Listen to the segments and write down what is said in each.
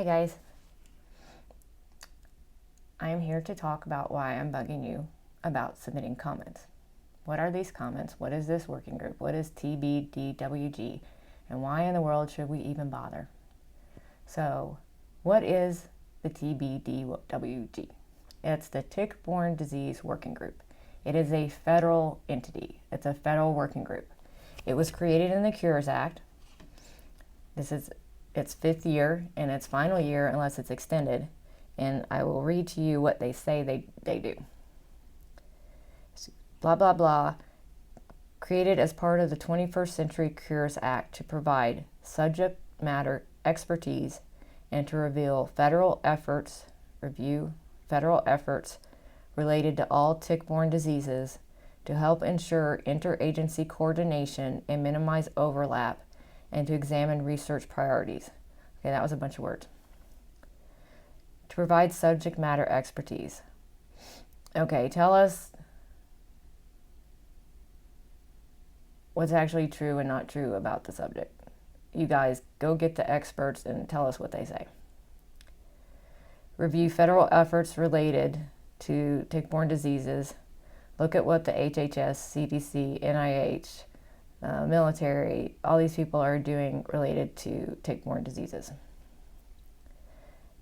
Hi guys. I am here to talk about why I'm bugging you about submitting comments. What are these comments? What is this working group? What is TBDWG? And why in the world should we even bother? So, what is the TBDWG? It's the Tick-Borne Disease Working Group. It is a federal entity. It's a federal working group. It was created in the Cures Act. This is its 5th year and its final year unless it's extended. And I will read to you what they say they do. Blah, blah, blah. Created as part of the 21st Century Cures Act to provide subject matter expertise and to review federal efforts related to all tick-borne diseases to help ensure interagency coordination and minimize overlap and to examine research priorities. Okay, that was a bunch of words. To provide subject matter expertise. Okay, tell us what's actually true and not true about the subject. You guys go get the experts and tell us what they say. Review federal efforts related to tick-borne diseases. Look at what the HHS, CDC, NIH, military, all these people are doing related to tick-borne diseases.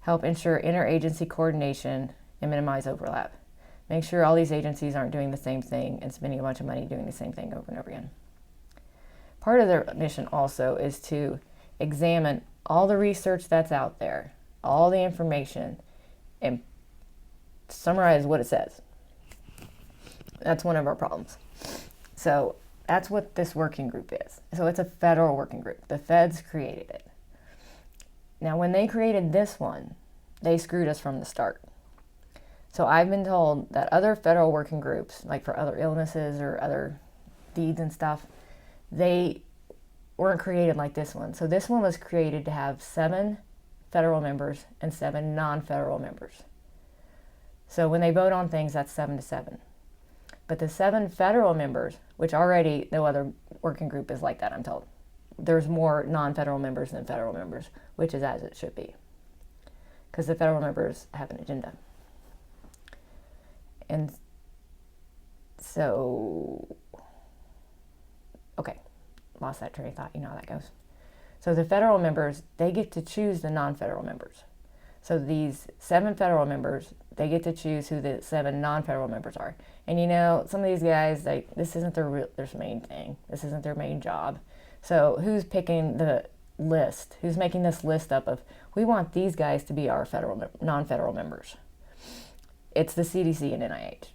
Help ensure interagency coordination and minimize overlap. Make sure all these agencies aren't doing the same thing and spending a bunch of money doing the same thing over and over again. Part of their mission also is to examine all the research that's out there, all the information, and summarize what it says. That's one of our problems. So that's what this working group is. So it's a federal working group. The feds created it. Now, when they created this one, they screwed us from the start. So I've been told that other federal working groups, like for other illnesses or other deeds and stuff, they weren't created like this one. So this one was created to have 7 federal members and 7 non-federal members. So when they vote on things, that's 7-7. But the 7 federal members, which already no other working group is like that, I'm told. There's more non-federal members than federal members, which is as it should be, because the federal members have an agenda. And so, okay, lost that train of thought. You know how that goes. So the federal members, they get to choose the non-federal members. So these 7 federal members, they get to choose who the 7 non-federal members are. And you know, some of these guys, this isn't their main thing. This isn't their main job. So who's picking the list? Who's making this list up of, we want these guys to be our non-federal members? It's the CDC and NIH.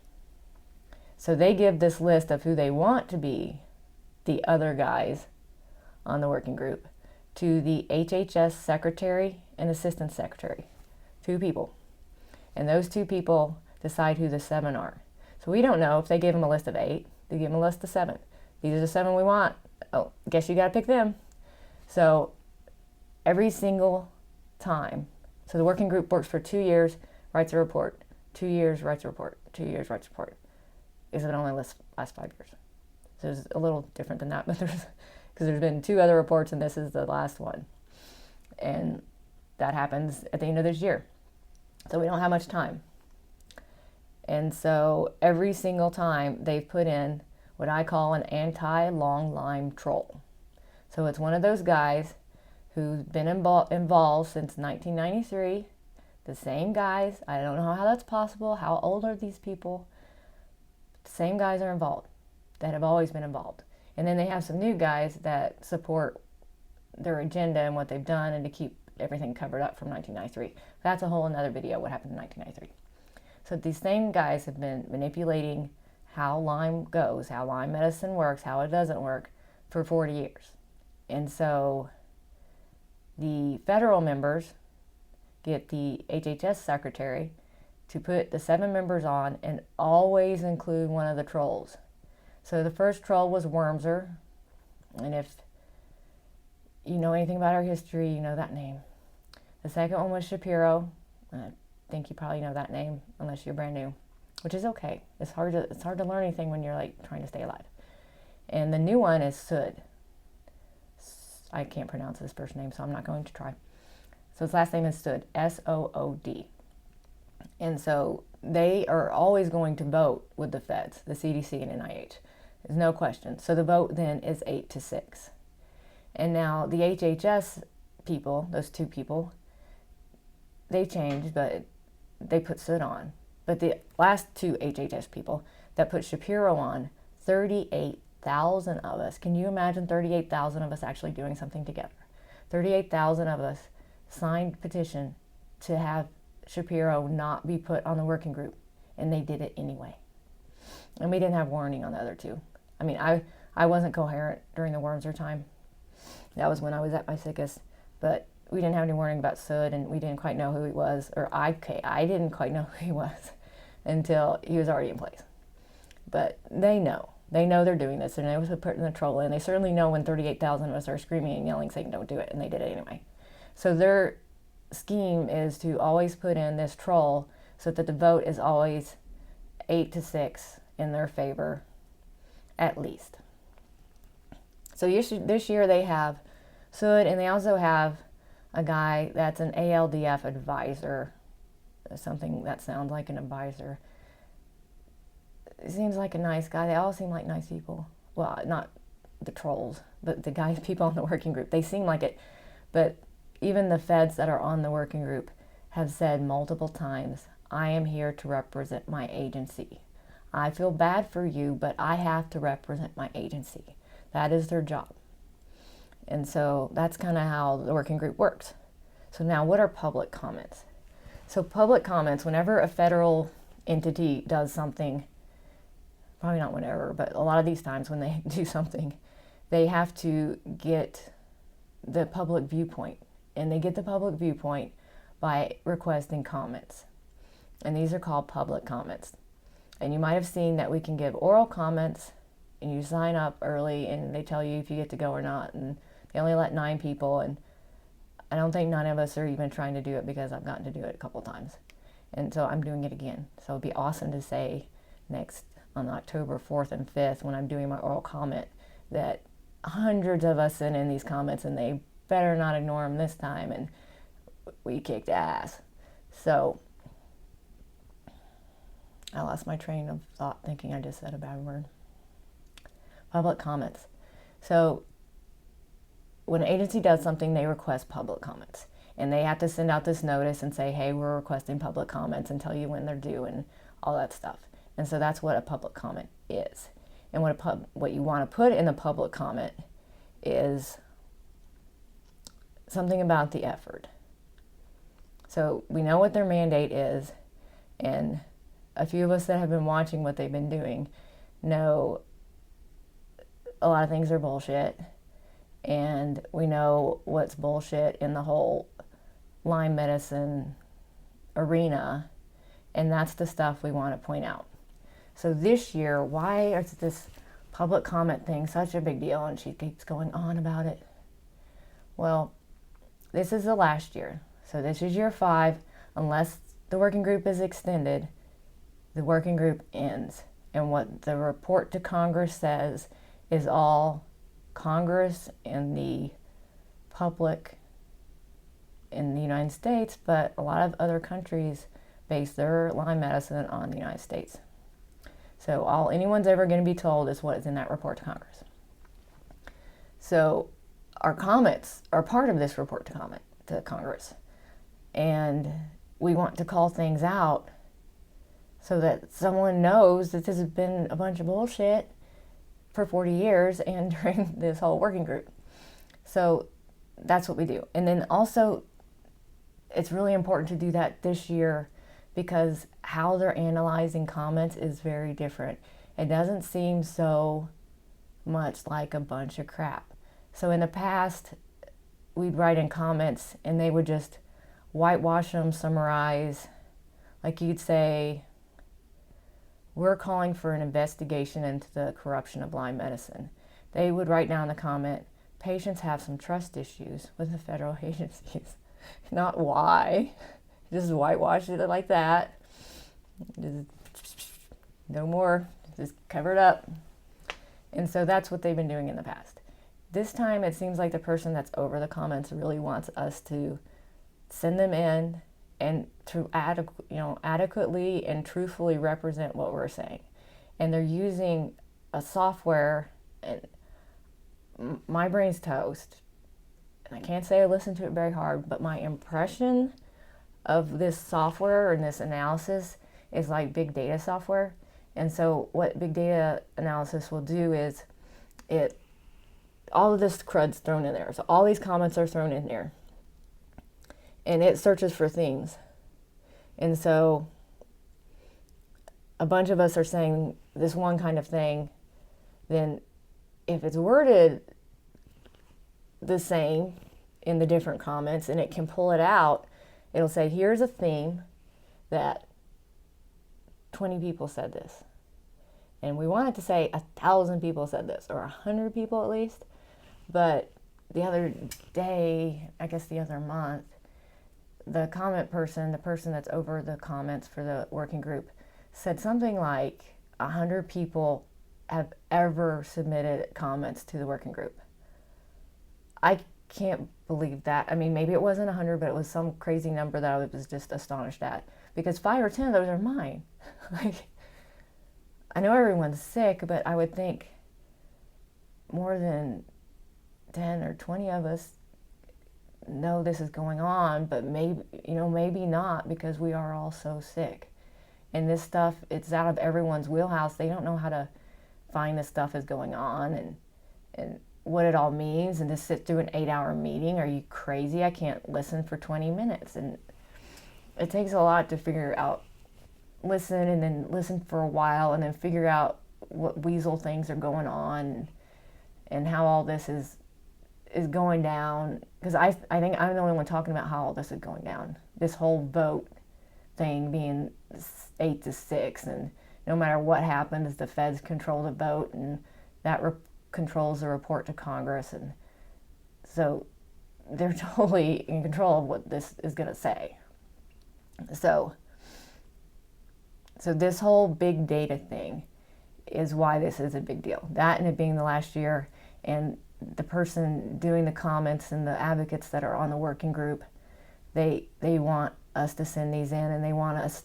So they give this list of who they want to be the other guys on the working group to the HHS secretary and assistant secretary. 2 people. And those 2 people decide who the 7 are. So we don't know if they give them a list of 8, they give them a list of 7. These are the 7 we want. Oh, guess you got to pick them. So every single time. So the working group works for 2 years, writes a report. 2 years, writes a report. 2 years, writes a report. Is it only last 5 years? So it's a little different than that, but because there's been 2 other reports and this is the last one. And that happens at the end of this year. So we don't have much time. And so every single time they've put in what I call an anti-long Lyme troll. So it's one of those guys who's been involved since 1993. The same guys. I don't know how that's possible. How old are these people? The same guys are involved that have always been involved. And then they have some new guys that support their agenda and what they've done and to keep everything covered up from 1993. That's a whole another video, what happened in 1993. So these same guys have been manipulating how Lyme goes, how Lyme medicine works, how it doesn't work for 40 years. And so the federal members get the HHS secretary to put the 7 members on and always include one of the trolls. So the first troll was Wormser, and if you know anything about our history, you know that name. The second one was Shapiro. I think you probably know that name unless you're brand new, which is okay. It's hard to learn anything when you're like trying to stay alive. And the new one is Sud. I can't pronounce this first name, so I'm not going to try. So his last name is Sood, S-O-O-D. And so they are always going to vote with the feds, the CDC and NIH. There's no question. So the vote then is 8-6. And now the HHS people, those two people, they changed, but they put Sood on. But the last two HHS people that put Shapiro on, 38,000 of us. Can you imagine 38,000 of us actually doing something together? 38,000 of us signed petition to have Shapiro not be put on the working group, and they did it anyway. And we didn't have warning on the other two. I mean, I wasn't coherent during the Wormser time. That was when I was at my sickest, but we didn't have any warning about Sood, and we didn't quite know who he was, or I didn't quite know who he was until he was already in place. But they know they're doing this, and they was putting the troll in. They certainly know when 38,000 of us are screaming and yelling saying don't do it, and they did it anyway. So their scheme is to always put in this troll so that the vote is always 8-6 in their favor, at least. So this year they have Sood, and they also have a guy that's an ALDF advisor, something that sounds like an advisor. It seems like a nice guy. They all seem like nice people. Well, not the trolls, but the guys, people on the working group. They seem like it. But even the feds that are on the working group have said multiple times, I am here to represent my agency. I feel bad for you, but I have to represent my agency. That is their job. And so that's kind of how the working group works. So now what are public comments? So public comments, whenever a federal entity does something, probably not whenever, but a lot of these times when they do something, they have to get the public viewpoint. And they get the public viewpoint by requesting comments. And these are called public comments. And you might have seen that we can give oral comments, and you sign up early, and they tell you if you get to go or not. And they only let 9 people, and I don't think none of us are even trying to do it because I've gotten to do it a couple times. And so I'm doing it again. So it'd be awesome to say next on October 4th and 5th when I'm doing my oral comment that hundreds of us sent in these comments, and they better not ignore them this time, and we kicked ass. So I lost my train of thought thinking I just said a bad word. Public comments. So when an agency does something, they request public comments, and they have to send out this notice and say, hey, we're requesting public comments, and tell you when they're due and all that stuff. And so that's what a public comment is. And what you want to put in the public comment is something about the effort. So we know what their mandate is, and a few of us that have been watching what they've been doing know a lot of things are bullshit, and we know what's bullshit in the whole Lyme medicine arena, and that's the stuff we want to point out. So this year, why is this public comment thing such a big deal, and she keeps going on about it? Well, this is the last year. So this is year 5. Unless the working group is extended, the working group ends. And what the report to Congress says is all Congress and the public in the United States, but a lot of other countries base their Lyme medicine on the United States. So all anyone's ever going to be told is what is in that report to Congress. So our comments are part of this report to Congress. And we want to call things out so that someone knows that this has been a bunch of bullshit for 40 years and during this whole working group. So that's what we do. And then also, it's really important to do that this year because how they're analyzing comments is very different. It doesn't seem so much like a bunch of crap. So in the past, we'd write in comments and they would just whitewash them, summarize. Like you'd say, we're calling for an investigation into the corruption of Lyme medicine. They would write down the comment, patients have some trust issues with the federal agencies. Not why. Just whitewash it like that. Just, no more. Just cover it up. And so that's what they've been doing in the past. This time it seems like the person that's over the comments really wants us to send them in and to adequately and truthfully represent what we're saying. And they're using a software, and my brain's toast. And I can't say I listened to it very hard, but my impression of this software and this analysis is like big data software. And so what big data analysis will do is all of this crud's thrown in there. So all these comments are thrown in there. And it searches for themes. And so a bunch of us are saying this one kind of thing. Then if it's worded the same in the different comments and it can pull it out, it'll say, here's a theme that 20 people said this. And we want it to say 1,000 people said this, or 100 people at least. But the other day, I guess the other month, the comment person, the person that's over the comments for the working group, said something like 100 people have ever submitted comments to the working group. I can't believe that. I mean, maybe it wasn't 100, but it was some crazy number that I was just astonished at. Because 5 or 10 of those are mine. Like, I know everyone's sick, but I would think more than 10 or 20 of us know this is going on, but maybe not, because we are all so sick. And this stuff, it's out of everyone's wheelhouse. They don't know how to find this stuff is going on and what it all means, and to sit through an 8-hour meeting. Are you crazy? I can't listen for 20 minutes. And it takes a lot to figure out, listen, and then listen for a while, and then figure out what weasel things are going on and how all this is going down. Because I think I'm the only one talking about how all this is going down. This whole vote thing being 8-6, and no matter what happens, the feds control the vote, and that controls the report to Congress, and so they're totally in control of what this is going to say. So this whole big data thing is why this is a big deal. That, and it being the last year, and the person doing the comments and the advocates that are on the working group, they want us to send these in, and they want us,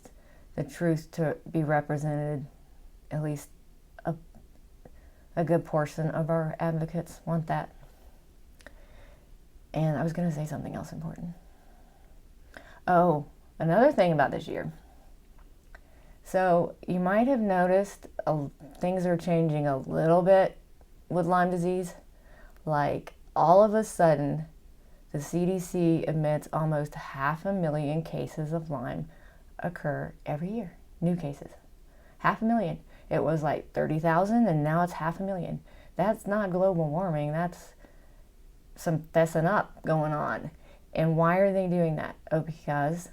the truth, to be represented. At least a good portion of our advocates want that. And I was going to say something else important. Oh, another thing about this year. So you might have noticed things are changing a little bit with Lyme disease. Like, all of a sudden, the CDC admits almost 500,000 cases of Lyme occur every year. New cases. 500,000. It was like 30,000, and now it's 500,000. That's not global warming. That's some fessing up going on. And why are they doing that? Oh, because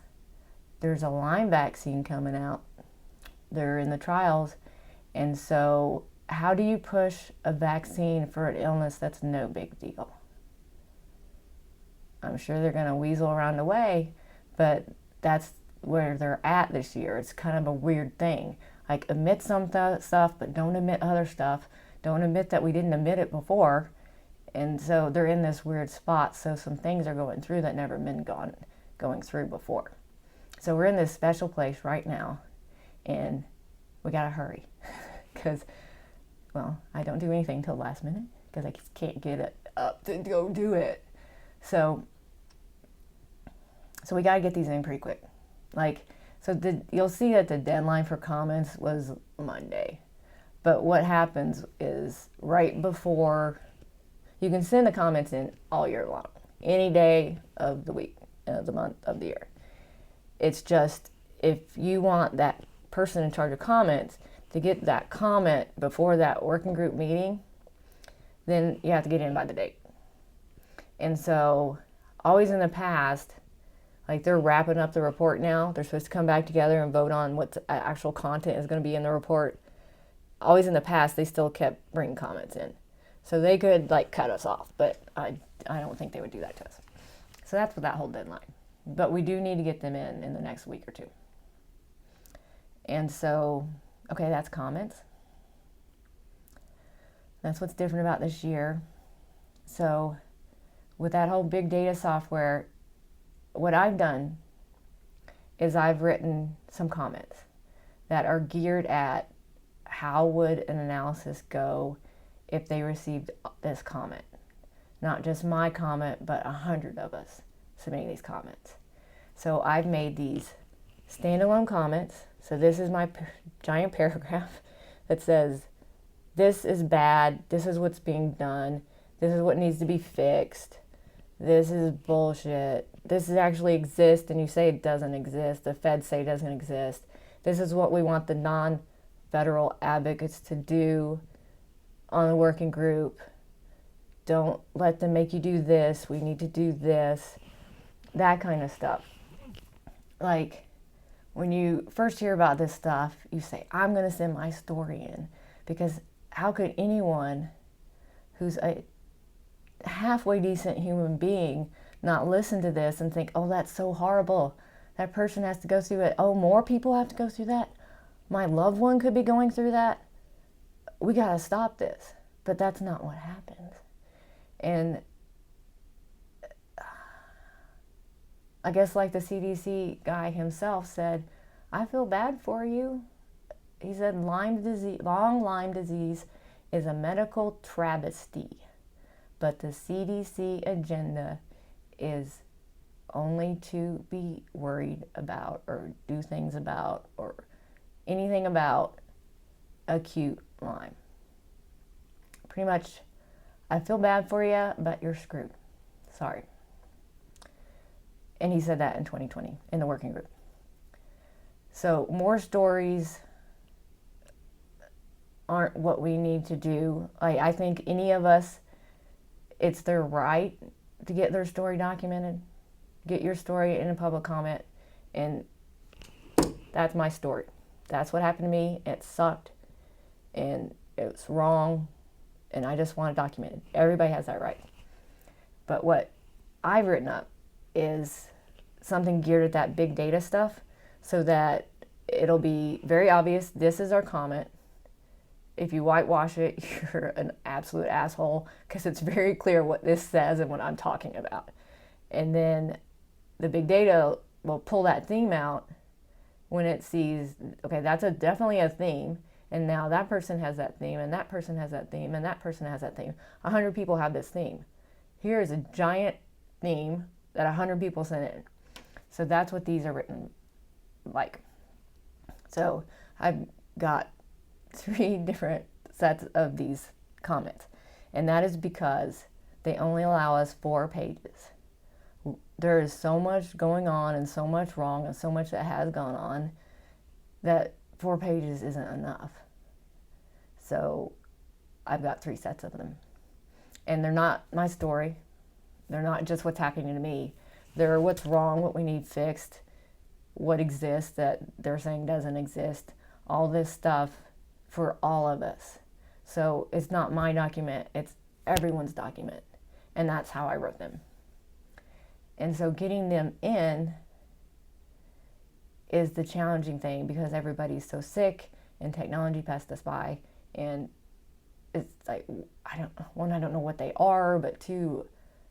there's a Lyme vaccine coming out. They're in the trials. And so how do you push a vaccine for an illness that's no big deal? I'm sure they're going to weasel around the way, but that's where they're at this year. It's kind of a weird thing. Like, admit some stuff, but don't admit other stuff. Don't admit that we didn't admit it before. And so they're in this weird spot. So some things are going through that never been going through before. So we're in this special place right now, and we got to hurry. Because, well, I don't do anything till the last minute because I can't get it up to go do it. So we got to get these in pretty quick. You'll see that the deadline for comments was Monday. But what happens is, right before, you can send the comments in all year long, any day of the week, the month, of the year. It's just, if you want that person in charge of comments to get that comment before that working group meeting, then you have to get in by the date. And so, always in the past, like, they're wrapping up the report now. They're supposed to come back together and vote on what actual content is going to be in the report. Always in the past, they still kept bringing comments in. So they could, cut us off, but I don't think they would do that to us. So that's what that whole deadline. But we do need to get them in the next week or two. And so, okay, that's comments. That's what's different about this year. So with that whole big data software, what I've done is I've written some comments that are geared at how would an analysis go if they received this comment. Not just my comment, but 100 of us submitting these comments. So I've made these standalone comments. So this is my giant paragraph that says, this is bad, this is what's being done, this is what needs to be fixed, this is bullshit, this actually exists and you say it doesn't exist, the feds say it doesn't exist, this is what we want the non-federal advocates to do on the working group, don't let them make you do this, we need to do this, that kind of stuff. Like, when you first hear about this stuff, you say, I'm going to send my story in, because how could anyone who's a halfway decent human being not listen to this and think, oh, that's so horrible. That person has to go through it. Oh, more people have to go through that. My loved one could be going through that. We got to stop this. But that's not what happens. And I guess like the CDC guy himself said, I feel bad for you. He said long Lyme disease is a medical travesty, but the CDC agenda is only to be worried about or do things about or anything about acute Lyme. Pretty much, I feel bad for you, but you're screwed. Sorry. And he said that in 2020 in the working group. So more stories aren't what we need to do. I think any of us, it's their right to get their story documented. Get your story in a public comment. And that's my story. That's what happened to me. It sucked. And it was wrong. And I just want it documented. Everybody has that right. But what I've written up is something geared at that big data stuff so that it'll be very obvious, this is our comment. If you whitewash it, you're an absolute asshole, because it's very clear what this says and what I'm talking about. And then the big data will pull that theme out when it sees, okay, that's definitely a theme, and now that person has that theme, and that person has that theme, and that person has that theme. 100 people have this theme. Here is a giant theme that 100 people sent in. So that's what these are written like. So I've got 3 different sets of these comments. And that is because they only allow us 4 pages. There is so much going on and so much wrong and so much that has gone on that 4 pages isn't enough. So I've got 3 sets of them. And they're not my story. They're not just what's happening to me. They're what's wrong, what we need fixed, what exists that they're saying doesn't exist, all this stuff for all of us. So it's not my document, it's everyone's document. And that's how I wrote them. And so getting them in is the challenging thing, because everybody's so sick and technology passed us by, and it's like, I don't know what they are, but 2,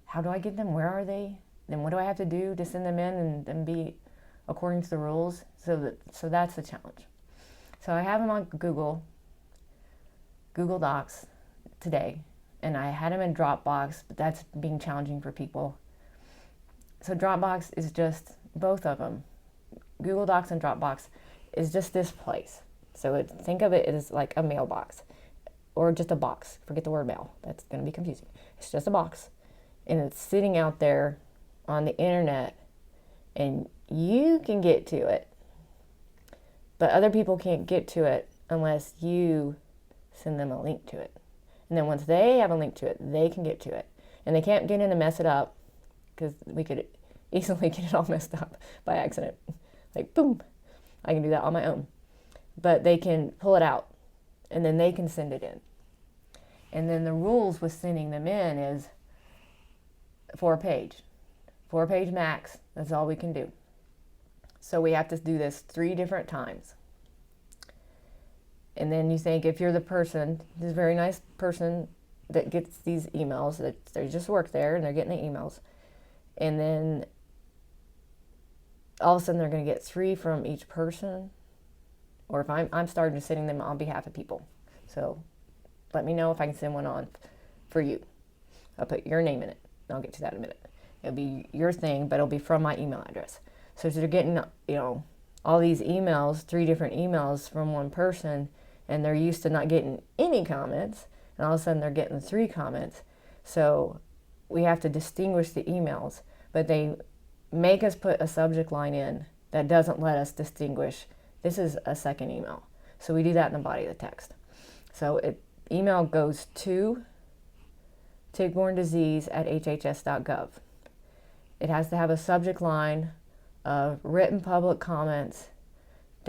how do I get them? Where are they? Then what do I have to do to send them in and then be according to the rules? So that's the challenge. So I have them on Google Docs today, and I had them in Dropbox, but that's being challenging for people. So Dropbox is just both of them. Google Docs and Dropbox is just this place. So think of it as like a mailbox, or just a box. Forget the word mail. That's going to be confusing. It's just a box, and it's sitting out there on the internet, and you can get to it, but other people can't get to it unless you send them a link to it. And then once they have a link to it, they can get to it. And they can't get in and mess it up, because we could easily get it all messed up by accident. Like, boom, I can do that on my own. But they can pull it out, and then they can send it in. And then the rules with sending them in is 4-page. 4-page max, that's all we can do. So we have to do this 3 different times. And then you think, if you're the person, this very nice person that gets these emails, that they just work there and they're getting the emails, and then all of a sudden they're going to get 3 from each person, or if I'm starting sending them on behalf of people. So let me know if I can send one on for you. I'll put your name in it. I'll get to that in a minute. It'll be your thing, but it'll be from my email address. So they're getting, all these emails, 3 different emails from one person, and they're used to not getting any comments, and all of a sudden they're getting 3 comments. So we have to distinguish the emails, but they make us put a subject line in that doesn't let us distinguish this is a second email. So we do that in the body of the text. So email goes to tick-borne disease at hhs.gov. It has to have a subject line of written public comments -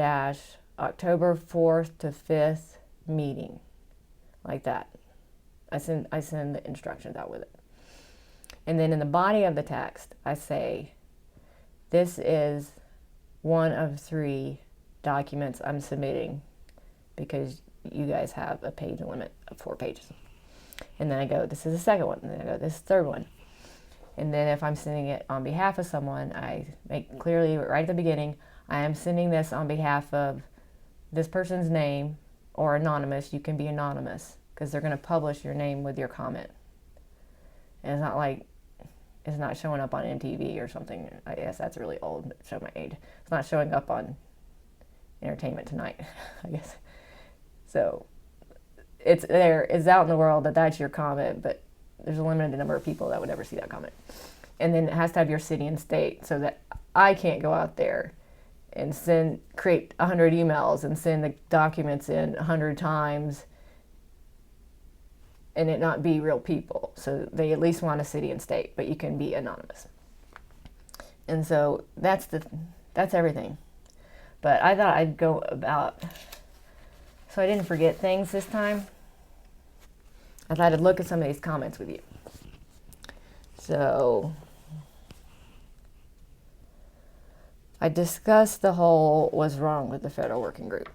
October 4th to 5th meeting, like that. I send the instructions out with it. And then in the body of the text, I say, this is one of 3 documents I'm submitting because you guys have a page limit of 4 pages. And then I go, this is the second one. And then I go, this is the third one. And then if I'm sending it on behalf of someone, I make clearly right at the beginning, I am sending this on behalf of this person's name, or anonymous. You can be anonymous because they're going to publish your name with your comment. And it's not like it's not showing up on MTV or something. I guess that's really old, but show my age. It's not showing up on Entertainment Tonight, I guess. So it's out in the world that that's your comment, but there's a limited number of people that would ever see that comment. And then it has to have your city and state so that I can't go out there and create 100 emails and send the documents in 100 times and it not be real people. So they at least want a city and state, but you can be anonymous. And so that's everything. But I thought I'd go about, so I didn't forget things this time. I thought I'd look at some of these comments with you. So I discussed the whole what's wrong with the federal working group.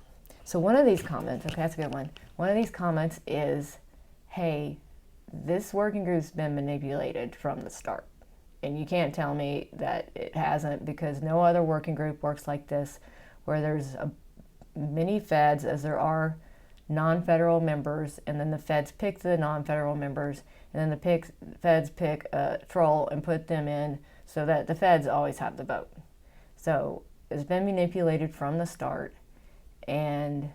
So one of these comments, okay, that's a good one. One of these comments is, hey, this working group's been manipulated from the start. And you can't tell me that it hasn't, because no other working group works like this, where there's many feds as there are non-federal members, and then the feds pick the non-federal members, and then the feds pick a troll and put them in so that the feds always have the vote. So it's been manipulated from the start, and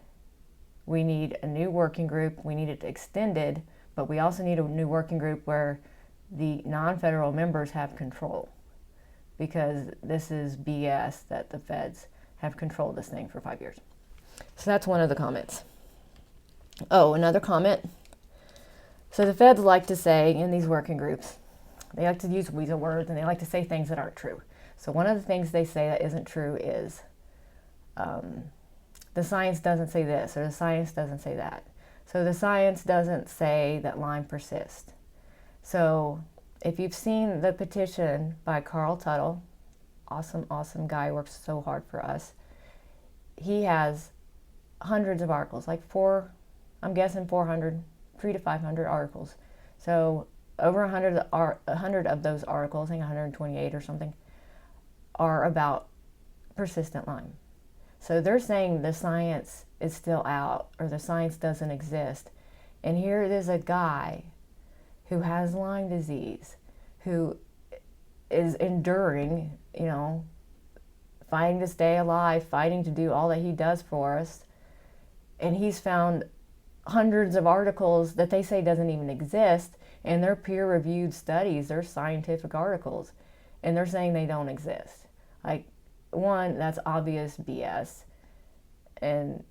we need a new working group. We need it extended, but we also need a new working group where the non-federal members have control, because this is BS that the feds have controlled this thing for 5 years. So that's one of the comments. Oh, another comment. So the feds like to say in these working groups, they like to use weasel words, and they like to say things that aren't true. So one of the things they say that isn't true is the science doesn't say this, or the science doesn't say that. So the science doesn't say that Lyme persists. So if you've seen the petition by Carl Tuttle, awesome guy, works so hard for us. He has hundreds of articles, like I'm guessing 400, 300 to 500 articles. So over 100 of those articles, I think 128 or something, are about persistent Lyme. So they're saying the science is still out, or the science doesn't exist. And here it is, a guy who has Lyme disease, who is enduring, fighting to stay alive, fighting to do all that he does for us. And he's found hundreds of articles that they say doesn't even exist, and they're peer-reviewed studies, they're scientific articles, and they're saying they don't exist. Like, one, that's obvious BS, and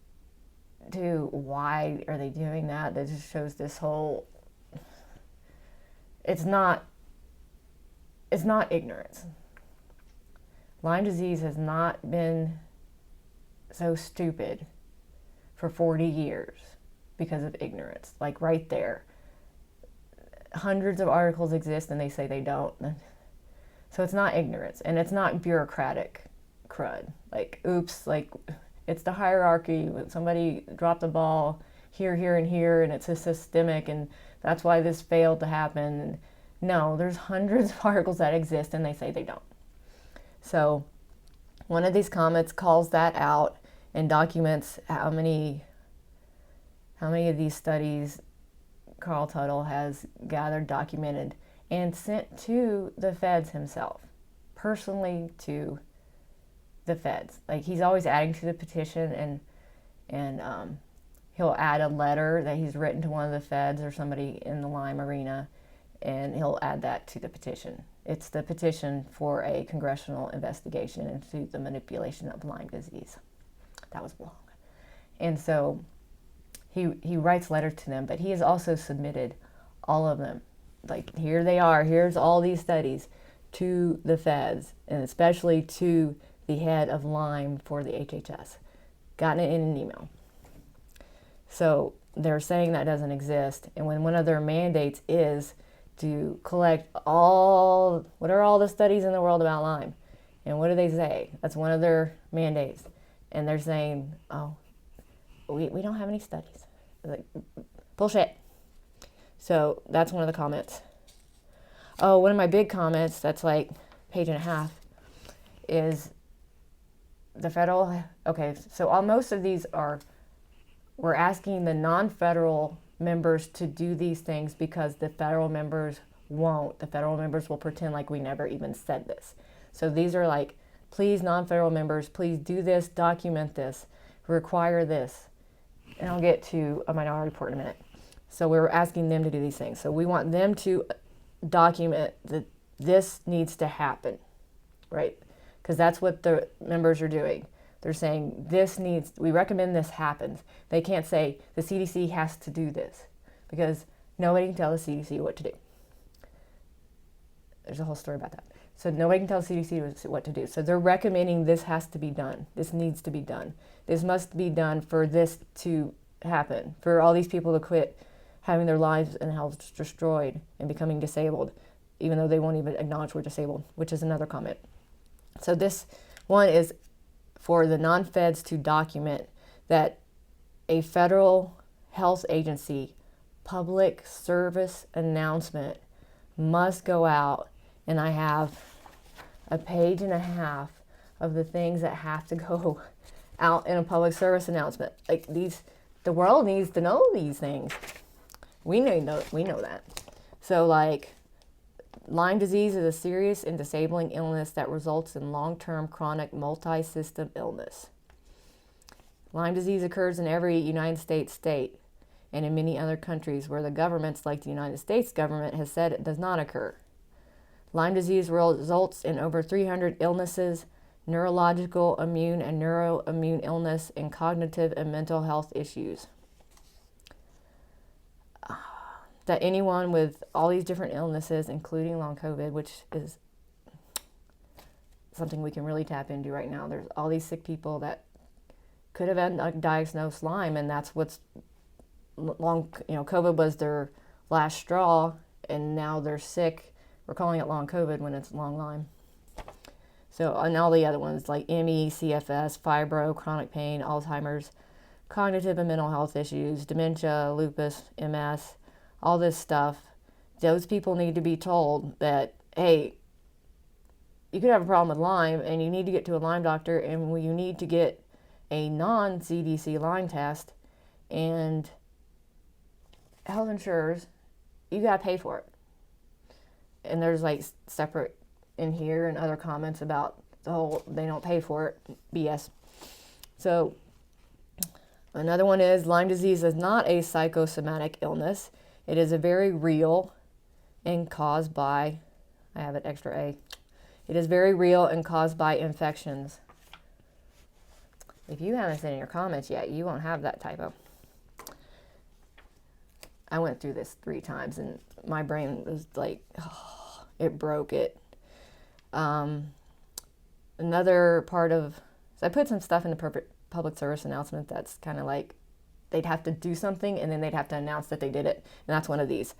two, why are they doing that? That just shows this whole, it's not ignorance. Lyme disease has not been so stupid for 40 years because of ignorance. Like, right there. Hundreds of articles exist and they say they don't. So it's not ignorance, and it's not bureaucratic crud. Like, oops, like, it's the hierarchy. Somebody dropped the ball here, and here, and it's a systemic, and that's why this failed to happen. And no, there's hundreds of articles that exist and they say they don't. So One of these comments calls that out and documents how many of these studies Carl Tuttle has gathered, documented, and sent to the feds himself, personally to the feds. Like, he's always adding to the petition, and he'll add a letter that he's written to one of the feds or somebody in the Lyme arena, and he'll add that to the petition. It's the petition for a congressional investigation into the manipulation of Lyme disease. That was long. And so he writes letters to them, but he has also submitted all of them. Like, here they are, here's all these studies to the feds, and especially to the head of Lyme for the HHS. Gotten it in an email. So they're saying that doesn't exist, and when one of their mandates is to collect what are all the studies in the world about Lyme, and what do they say? That's one of their mandates, and they're saying, oh, we don't have any studies. Like, bullshit. So that's one of the comments. Oh, one of my big comments, that's like page and a half, is the federal, okay, so most of these we're asking the non-federal members to do these things because the federal members won't. The federal members will pretend like we never even said this. So these are like, please, non-federal members, please do this, document this, require this. And I'll get to a minority report in a minute. So we're asking them to do these things. So we want them to document that this needs to happen, right? Because that's what the members are doing. They're saying we recommend this happens. They can't say the CDC has to do this, because nobody can tell the CDC what to do. There's a whole story about that. So nobody can tell the CDC what to do. So they're recommending this has to be done. This needs to be done. This must be done for this to happen, for all these people to quit having their lives and health destroyed and becoming disabled, even though they won't even acknowledge we're disabled, which is another comment. So this one is for the non-feds to document that a federal health agency public service announcement must go out, and I have a page and a half of the things that have to go out in a public service announcement. Like, the world needs to know these things. We know that. So, like, Lyme disease is a serious and disabling illness that results in long-term chronic multi-system illness. Lyme disease occurs in every United States state and in many other countries where the governments, like the United States government, has said it does not occur. Lyme disease results in over 300 illnesses, neurological, immune, and neuroimmune illness, and cognitive and mental health issues. That anyone with all these different illnesses, including long COVID, which is something we can really tap into right now. There's all these sick people that could have diagnosed Lyme, and that's what's COVID was their last straw, and now they're sick. We're calling it long COVID when it's long Lyme. So, and all the other ones like ME, CFS, fibro, chronic pain, Alzheimer's, cognitive and mental health issues, dementia, lupus, MS, all this stuff. Those people need to be told that, hey, you could have a problem with Lyme and you need to get to a Lyme doctor, and you need to get a non-CDC Lyme test, and health insurers, you got to pay for it. And there's like separate in here and other comments about the whole they don't pay for it BS. So another one is Lyme disease is not a psychosomatic illness. It is a very real and caused by, I have an extra A. It is very real and caused by infections. If you haven't sent in your comments yet, you won't have that typo. I went through this 3 times and my brain was like, oh, it broke it. Another part of, so I put some stuff in the public service announcement that's kind of like, they'd have to do something and then they'd have to announce that they did it. And that's one of these.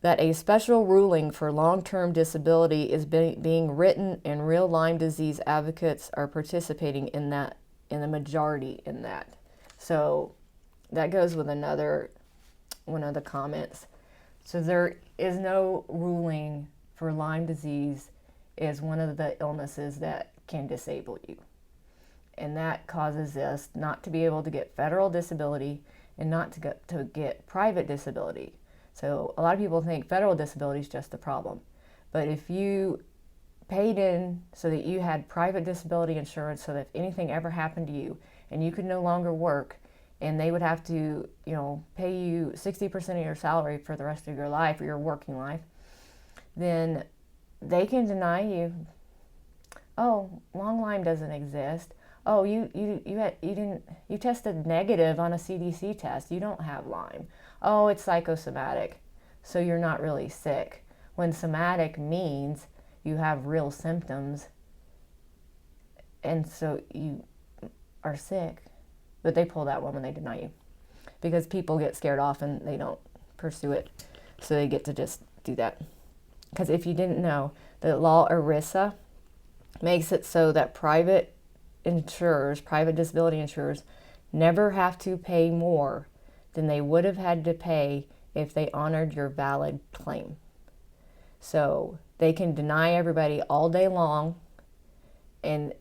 That a special ruling for long-term disability is being written, and real Lyme disease advocates are participating in that, in the majority in that. So that goes with one of the comments. So there is no ruling for Lyme disease is one of the illnesses that can disable you. And that causes us not to be able to get federal disability and not to get private disability. So a lot of people think federal disability is just the problem. But if you paid in so that you had private disability insurance, so that if anything ever happened to you and you could no longer work, and they would have to, pay you 60% of your salary for the rest of your life or your working life, then they can deny you. Oh, long Lyme doesn't exist. Oh, you tested negative on a CDC test. You don't have Lyme. Oh, it's psychosomatic, so you're not really sick. When somatic means you have real symptoms, and so you are sick. But they pull that one when they deny you, because people get scared off and they don't pursue it, so they get to just do that. Because if you didn't know, the law ERISA makes it so that private disability insurers, never have to pay more than they would have had to pay if they honored your valid claim. So they can deny everybody all day long, and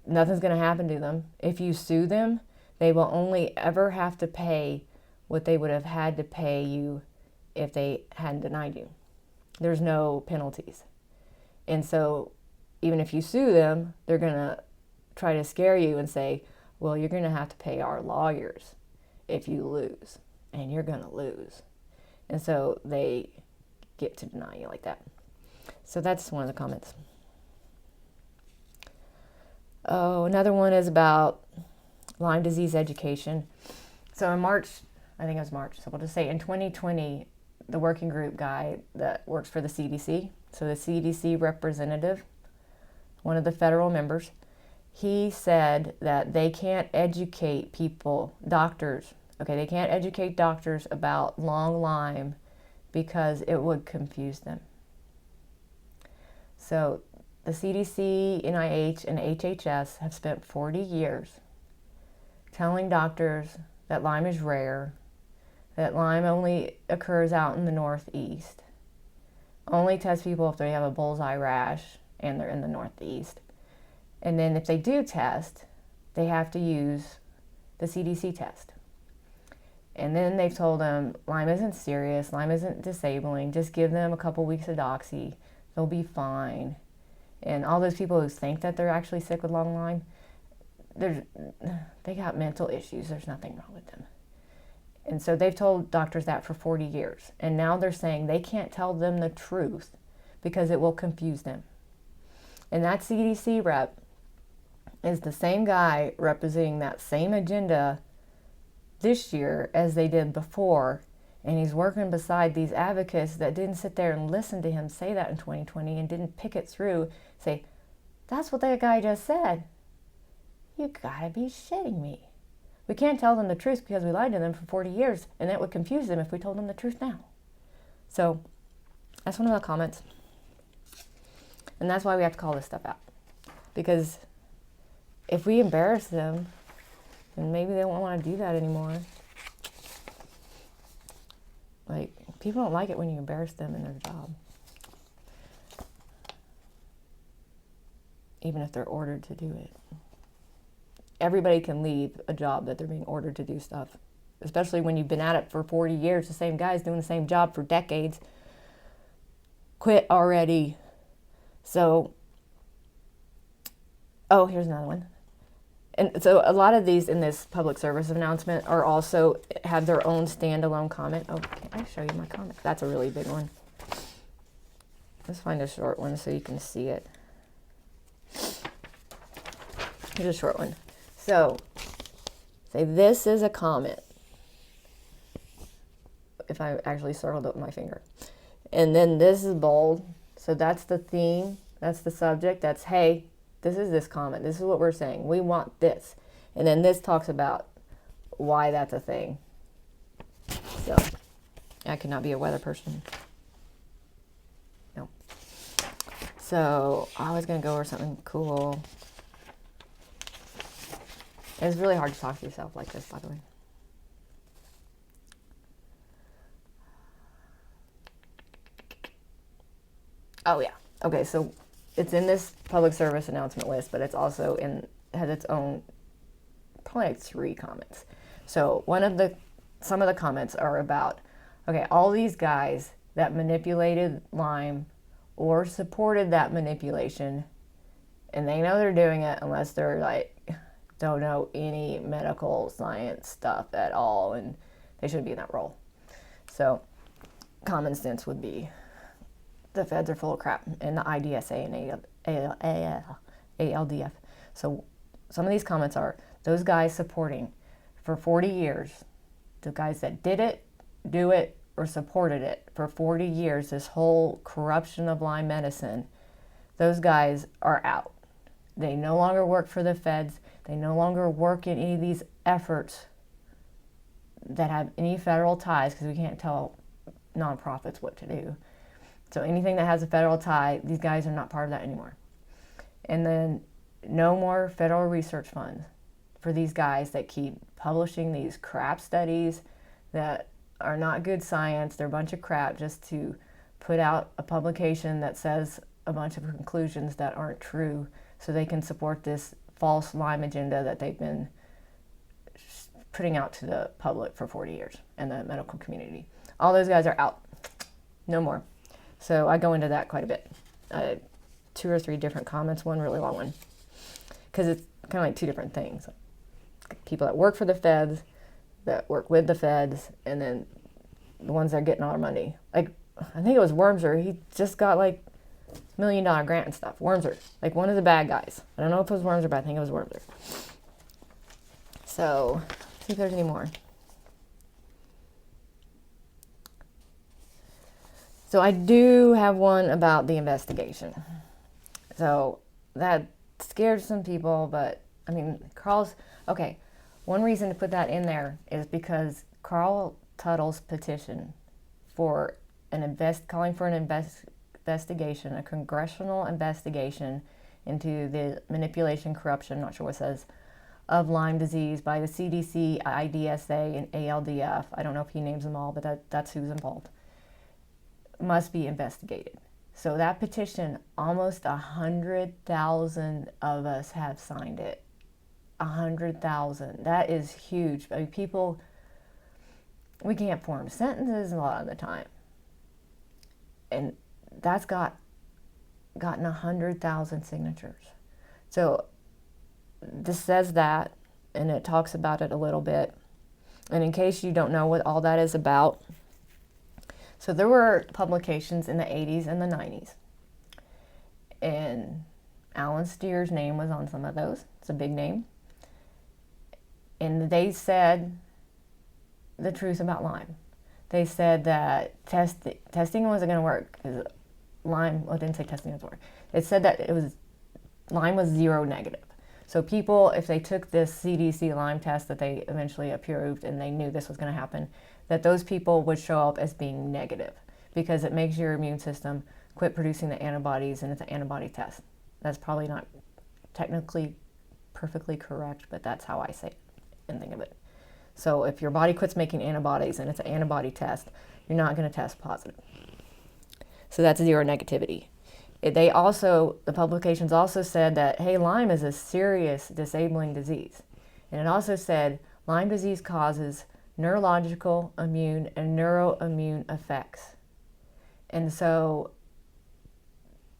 nothing's going to happen to them. If you sue them, they will only ever have to pay what they would have had to pay you if they hadn't denied you. There's no penalties. And so even if you sue them, they're going to try to scare you and say, well, you're going to have to pay our lawyers if you lose, and you're going to lose. And so they get to deny you like that. So that's one of the comments. Oh, another one is about Lyme disease education. So in March, I think it was March, so we'll just say in 2020, the working group guy that works for the CDC, so the CDC representative, one of the federal members, he said that they can't educate doctors, they can't educate doctors about long Lyme because it would confuse them. So the CDC, NIH, and HHS have spent 40 years telling doctors that Lyme is rare, that Lyme only occurs out in the Northeast, only test people if they have a bullseye rash and they're in the Northeast. And then if they do test, they have to use the CDC test. And then they've told them Lyme isn't serious, Lyme isn't disabling, just give them a couple weeks of doxy, they'll be fine. And all those people who think that they're actually sick with long Lyme, they got mental issues. There's nothing wrong with them. And so they've told doctors that for 40 years. And now they're saying they can't tell them the truth because it will confuse them. And that CDC rep is the same guy representing that same agenda this year as they did before. And he's working beside these advocates that didn't sit there and listen to him say that in 2020 and didn't pick it through, say, that's what that guy just said. You gotta be shitting me. We can't tell them the truth because we lied to them for 40 years, and that would confuse them if we told them the truth now. So that's one of the comments. And that's why we have to call this stuff out. Because if we embarrass them, then maybe they won't want to do that anymore. Like, people don't like it when you embarrass them in their job. Even if they're ordered to do it. Everybody can leave a job that they're being ordered to do stuff. Especially when you've been at it for 40 years, the same guy's doing the same job for decades. Quit already. So, here's another one. And so a lot of these in this public service announcement are also have their own standalone comment. Oh, can I show you my comment? That's a really big one. Let's find a short one so you can see it. Here's a short one. So, say this is a comment. If I actually circled it with my finger. And then this is bold. So that's the theme. That's the subject. That's, hey, this is this comment. This is what we're saying. We want this. And then this talks about why that's a thing. So, I could not be a weather person. No. So, I was going to go over something cool. It's really hard to talk to yourself like this, by the way. Oh, yeah. Okay, so it's in this public service announcement list, but it's also has its own, probably like 3 comments. So some of the comments are about, okay, all these guys that manipulated Lyme or supported that manipulation, and they know they're doing it unless they're like, don't know any medical science stuff at all, and they shouldn't be in that role. So common sense would be the feds are full of crap, and the IDSA and ALDF. So some of these comments are those guys supporting for 40 years, the guys that did it, do it, or supported it for 40 years, this whole corruption of Lyme medicine, those guys are out. They no longer work for the feds. They no longer work in any of these efforts that have any federal ties, because we can't tell nonprofits what to do. So anything that has a federal tie, these guys are not part of that anymore. And then no more federal research funds for these guys that keep publishing these crap studies that are not good science. They're a bunch of crap just to put out a publication that says a bunch of conclusions that aren't true so they can support this false Lyme agenda that they've been putting out to the public for 40 years and the medical community. All those guys are out. No more. So I go into that quite a bit. 2 or 3 different comments, one really long one. Because it's kind of like 2 different things. People that work for the feds, that work with the feds, and then the ones that are getting all our money. Like, I think it was Wormser. He just got like $1 million grant and stuff. Wormser. Like one of the bad guys. I don't know if it was Wormser, but I think it was Wormser. So, let's see if there's any more. So I do have one about the investigation. So that scared some people, but I mean, okay, one reason to put that in there is because Carl Tuttle's petition for calling for an investigation, a congressional investigation into the manipulation, corruption, not sure what it says, of Lyme disease by the CDC, IDSA, and ALDF. I don't know if he names them all, but that's who's involved. Must be investigated. So that petition, almost 100,000 of us have signed it. 100,000. That is huge. I mean, we can't form sentences a lot of the time. And that's gotten 100,000 signatures. So this says that, and it talks about it a little bit. And in case you don't know what all that is about, so there were publications in the 80s and the 90s. And Alan Steer's name was on some of those. It's a big name. And they said the truth about Lyme. They said that testing wasn't going to work. Lyme, well, it didn't say testing was going to work. It said that Lyme was 0 negative. So people, if they took this CDC Lyme test that they eventually approved and they knew this was going to happen, that those people would show up as being negative because it makes your immune system quit producing the antibodies, and it's an antibody test. That's probably not technically perfectly correct, but that's how I say it and think of it. So if your body quits making antibodies and it's an antibody test, you're not going to test positive. So that's 0 negativity. The publications also said that, hey, Lyme is a serious disabling disease. And it also said Lyme disease causes neurological, immune, and neuroimmune effects. And so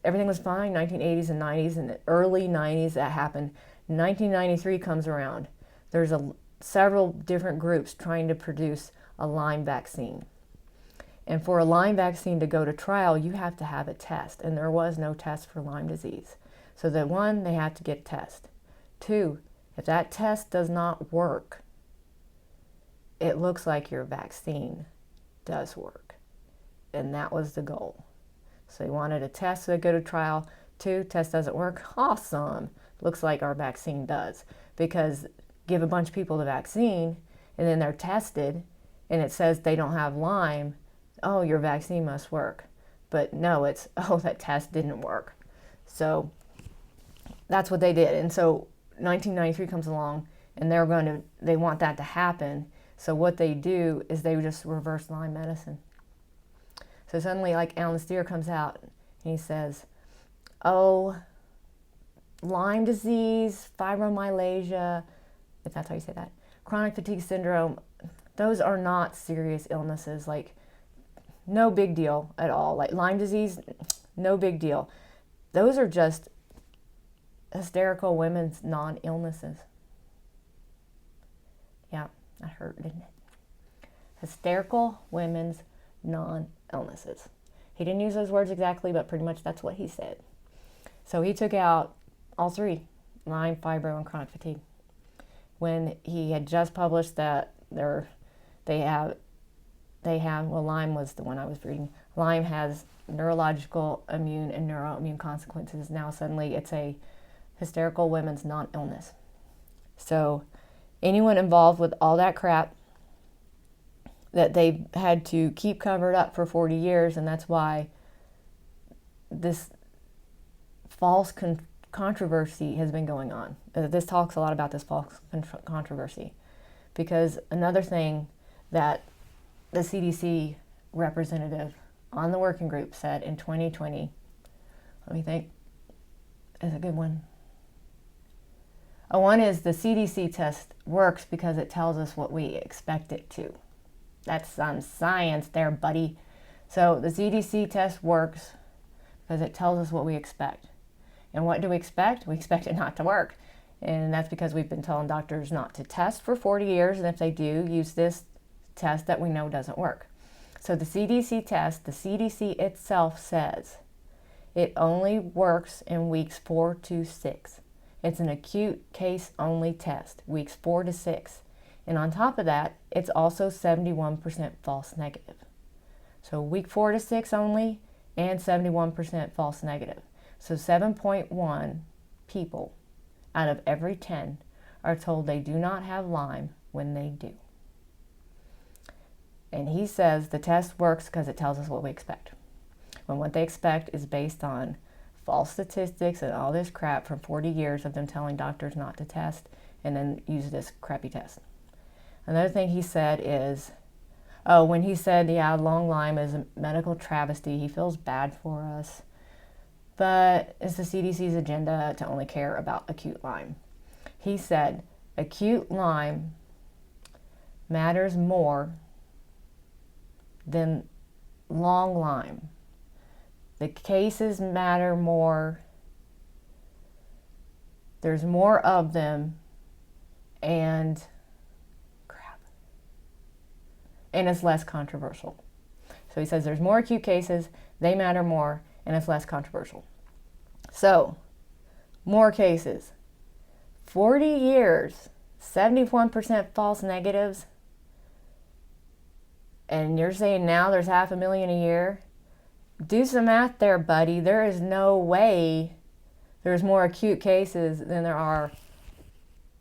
everything was fine, 1980s and 90s, and the early 90s that happened. 1993 comes around. There's several different groups trying to produce a Lyme vaccine. And for a Lyme vaccine to go to trial, you have to have a test, and there was no test for Lyme disease. So they had to get a test. 2, if that test does not work, it looks like your vaccine does work. And that was the goal. So you wanted a test to go to trial. 2, test doesn't work. Awesome. Looks like our vaccine does. Because give a bunch of people the vaccine, and then they're tested, and it says they don't have Lyme. Oh, your vaccine must work. But no, that test didn't work. So that's what they did. And so 1993 comes along, and they want that to happen. So what they do is they just reverse Lyme medicine. So suddenly, like Alan Steer comes out and he says, oh, Lyme disease, fibromyalgia, if that's how you say that, chronic fatigue syndrome, those are not serious illnesses. Like, no big deal at all. Like Lyme disease, no big deal. Those are just hysterical women's non-illnesses. Yeah, that hurt, didn't it? Hysterical women's non-illnesses. He didn't use those words exactly, but pretty much that's what he said. So he took out all three, Lyme, fibro, and chronic fatigue. When he had just published that they have, well, Lyme was the one I was reading. Lyme has neurological, immune, and neuroimmune consequences. Now suddenly it's a hysterical women's non-illness. So anyone involved with all that crap that they had to keep covered up for 40 years, and that's why this false controversy has been going on. This talks a lot about this false controversy, because another thing that the CDC representative on the working group said in 2020, let me think, is a good one. One is the CDC test works because it tells us what we expect it to. That's some science there, buddy. So the CDC test works because it tells us what we expect. And what do we expect? We expect it not to work. And that's because we've been telling doctors not to test for 40 years, and if they do, use this test that we know doesn't work. So the CDC test, the CDC itself says it only works in weeks 4 to 6. It's an acute case only test, weeks 4 to 6. And on top of that, it's also 71% false negative. So week 4 to 6 only, and 71% false negative. So 7.1 people out of every 10 are told they do not have Lyme when they do. And he says the test works because it tells us what we expect. When what they expect is based on false statistics and all this crap from 40 years of them telling doctors not to test and then use this crappy test. Another thing he said is, when he said, yeah, long Lyme is a medical travesty, he feels bad for us. But it's the CDC's agenda to only care about acute Lyme. He said, acute Lyme matters more than long Lyme. The cases matter more. There's more of them, and it's less controversial. So he says there's more acute cases, they matter more, and it's less controversial. So, more cases. 40 years, 71% false negatives, and you're saying now there's 500,000 a year? Do some math there, buddy. There is no way there's more acute cases than there are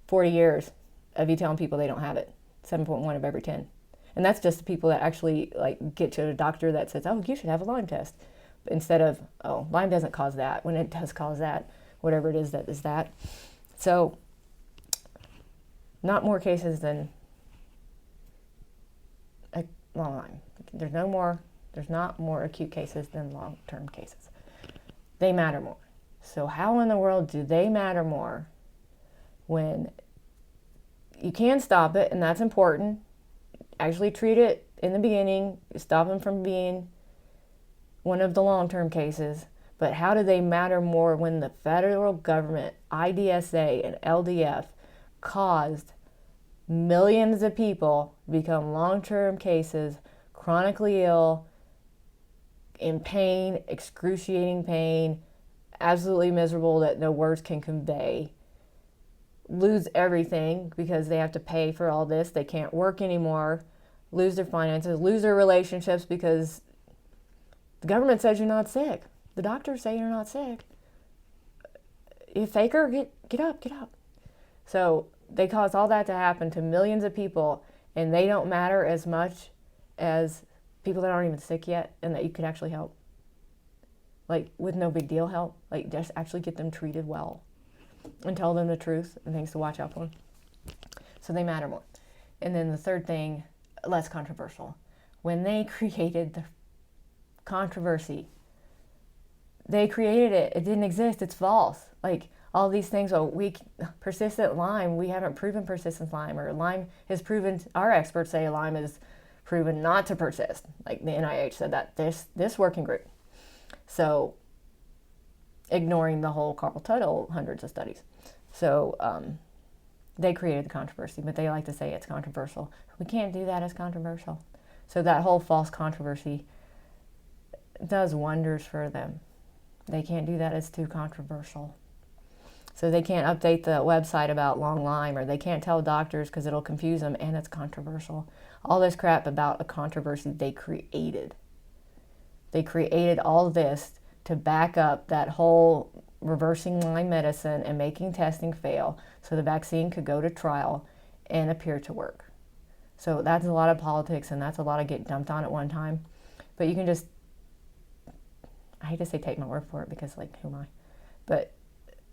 40 years of you telling people they don't have it. 7.1 of every 10. And that's just the people that actually get to a doctor that says, oh, you should have a Lyme test. Instead of, oh, Lyme doesn't cause that, when it does cause that, whatever it is that is that. So, not more cases than long Lyme. There's not more acute cases than long-term cases. They matter more. So how in the world do they matter more when you can stop it, and that's important. Actually treat it in the beginning, stop them from being one of the long-term cases. But how do they matter more when the federal government, IDSA and LDF, caused millions of people become long-term cases, chronically ill, in pain, excruciating pain, absolutely miserable that no words can convey, lose everything because they have to pay for all this, they can't work anymore, lose their finances, lose their relationships because the government says you're not sick. The doctors say you're not sick. You faker, get up. So they cause all that to happen to millions of people, and they don't matter as much as people that aren't even sick yet and that you could actually help. With no big deal help. Just actually get them treated well and tell them the truth and things to watch out for. So they matter more. And then the third thing, less controversial. When they created the controversy they created it. It didn't exist. It's false. Like all these things, persistent Lyme, we haven't proven persistent Lyme, or Lyme is proven, our experts say Lyme is proven not to persist. Like the NIH said that, this working group. So ignoring the whole Carl Tuttle hundreds of studies. So they created the controversy, but they like to say it's controversial. We can't do that as controversial. So that whole false controversy does wonders for them. They can't do that as too controversial. So they can't update the website about long Lyme, or they can't tell doctors because it'll confuse them and it's controversial. All this crap about a controversy they created. They created all this to back up that whole reversing Lyme medicine and making testing fail so the vaccine could go to trial and appear to work. So that's a lot of politics, and that's a lot of get dumped on at one time. But you can just, I hate to say take my word for it because, like, who am I? But,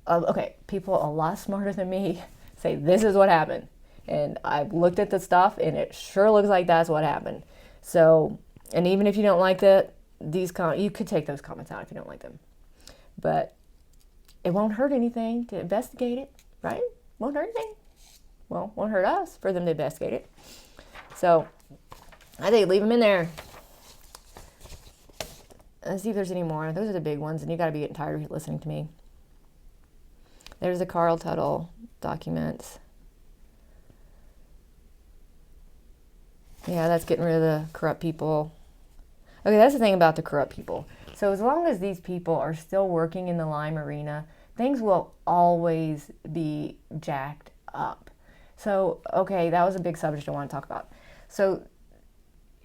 okay, people a lot smarter than me say this is what happened. And I've looked at the stuff, and it sure looks like that's what happened. So, and even if you don't like that, you could take those comments out if you don't like them. But it won't hurt anything to investigate it, right? Won't hurt anything. Well, won't hurt us for them to investigate it. So I think leave them in there. Let's see if there's any more. Those are the big ones, and you got to be getting tired of listening to me. There's the Carl Tuttle documents. Yeah, that's getting rid of the corrupt people. Okay, that's the thing about the corrupt people. So as long as these people are still working in the Lyme arena, things will always be jacked up. So, okay, that was a big subject I want to talk about. So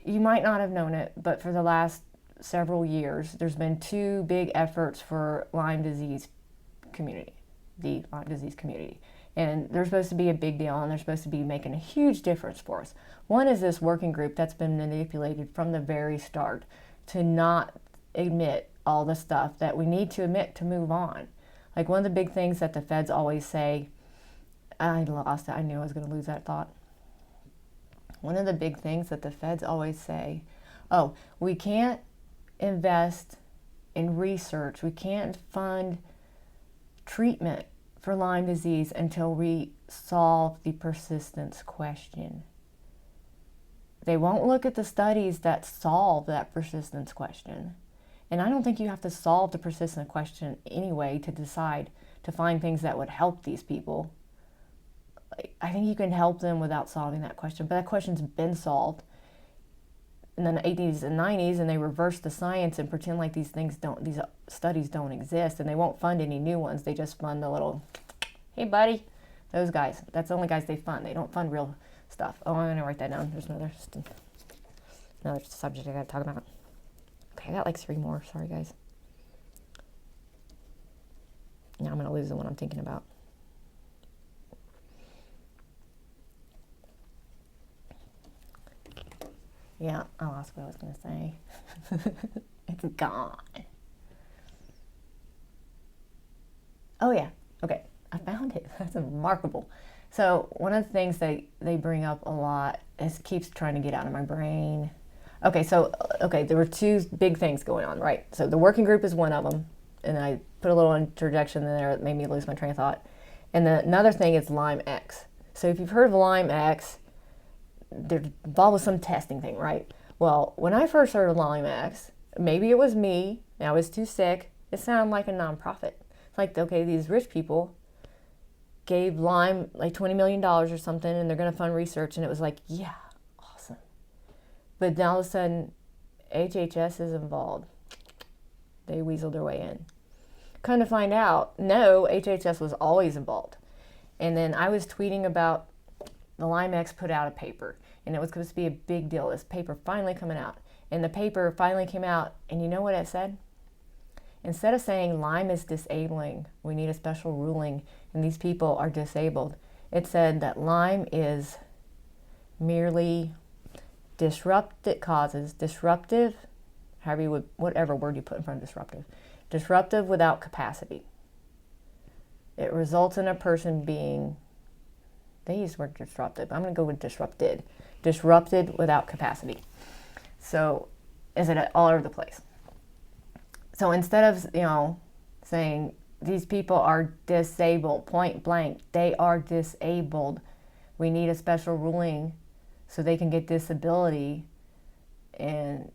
you might not have known it, but for the last several years, there's been two big efforts for Lyme disease community, the Lyme disease community. And they're supposed to be a big deal, and they're supposed to be making a huge difference for us. One is this working group that's been manipulated from the very start to not admit all the stuff that we need to admit to move on. Like one of the big things that the feds always say, I lost it, I knew I was going to lose that thought. One of the big things that the feds always say, oh, we can't invest in research, we can't fund treatment for Lyme disease until we solve the persistence question. They won't look at the studies that solve that persistence question. And I don't think you have to solve the persistent question anyway to decide to find things that would help these people. I think you can help them without solving that question, but that question's been solved in the 80s and 90s, and they reverse the science and pretend like these studies don't exist, and they won't fund any new ones. They just fund the little, hey buddy, those guys. That's the only guys they fund. They don't fund real stuff. Oh, I'm gonna write that down. There's another subject I gotta talk about. Okay, I got like 3 more. Sorry, guys. Now I'm gonna lose the one I'm thinking about. Yeah, I lost what I was gonna say. It's gone. Oh yeah, okay, I found it. That's remarkable. So one of the things they bring up a lot is keeps trying to get out of my brain. Okay, there were 2 big things going on, right? So the working group is one of them, and I put a little interjection in there that made me lose my train of thought. And another thing is Lyme X. So if you've heard of Lyme X, they're involved with some testing thing, right? Well, when I first heard of Lyme X, maybe it was me, and I was too sick, it sounded like a nonprofit. It's like, okay, these rich people gave Lyme like $20 million or something, and they're going to fund research, and it was like, yeah, awesome. But now all of a sudden, HHS is involved. They weaseled their way in. Come to find out, no, HHS was always involved. And then I was tweeting about the Lyme X put out a paper, and it was supposed to be a big deal. This paper finally coming out. And the paper finally came out, and you know what it said? Instead of saying Lyme is disabling, we need a special ruling, and these people are disabled, it said that Lyme is merely disruptive, however you would, whatever word you put in front of disruptive without capacity. It results in a person being, they use the word disruptive, I'm going to go with disrupted without capacity. So is it all over the place? So instead of, saying these people are disabled, point blank, they are disabled. We need a special ruling so they can get disability and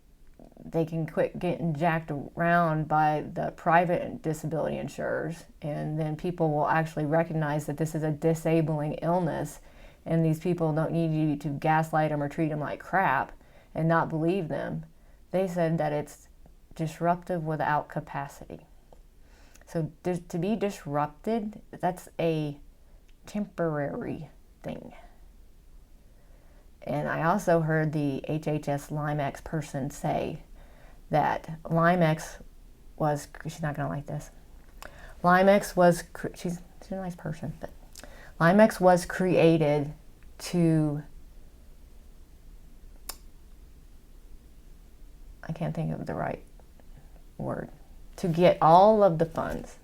they can quit getting jacked around by the private disability insurers, and then people will actually recognize that this is a disabling illness and these people don't need you to gaslight them or treat them like crap and not believe them. They said that it's disruptive without capacity. So to be disrupted, that's a temporary thing. And I also heard the HHS LymeX person say that LymeX was, she's not going to like this. LymeX was, she's a nice person, but LymeX was created to, I can't think of the right word, to get all of the funds,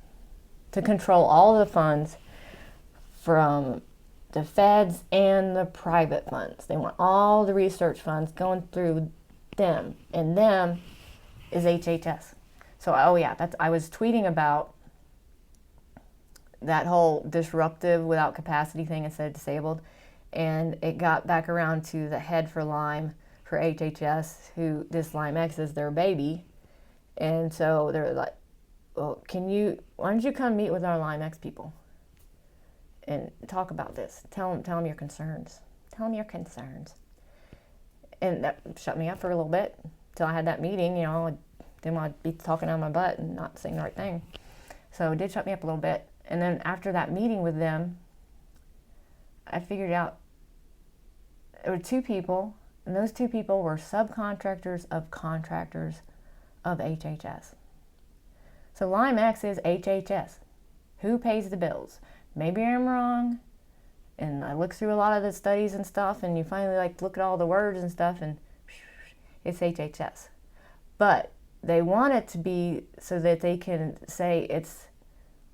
to control all of the funds from the feds and the private funds. They want all the research funds going through them, and them is HHS. So, oh yeah, I was tweeting about that whole disruptive without capacity thing instead of disabled, and it got back around to the head for Lyme for HHS, who this LymeX is their baby, and so they're like, well, why don't you come meet with our LymeX people and talk about this? Tell them your concerns. Tell them your concerns. And that shut me up for a little bit until I had that meeting. I didn't want to be talking out of my butt and not saying the right thing. So it did shut me up a little bit. And then after that meeting with them, I figured out there were two people, and those two people were subcontractors of contractors of HHS. So LymeX is HHS. Who pays the bills? Maybe I'm wrong, and I looked through a lot of the studies and stuff, and you finally look at all the words and stuff, and it's HHS. But they want it to be so that they can say it's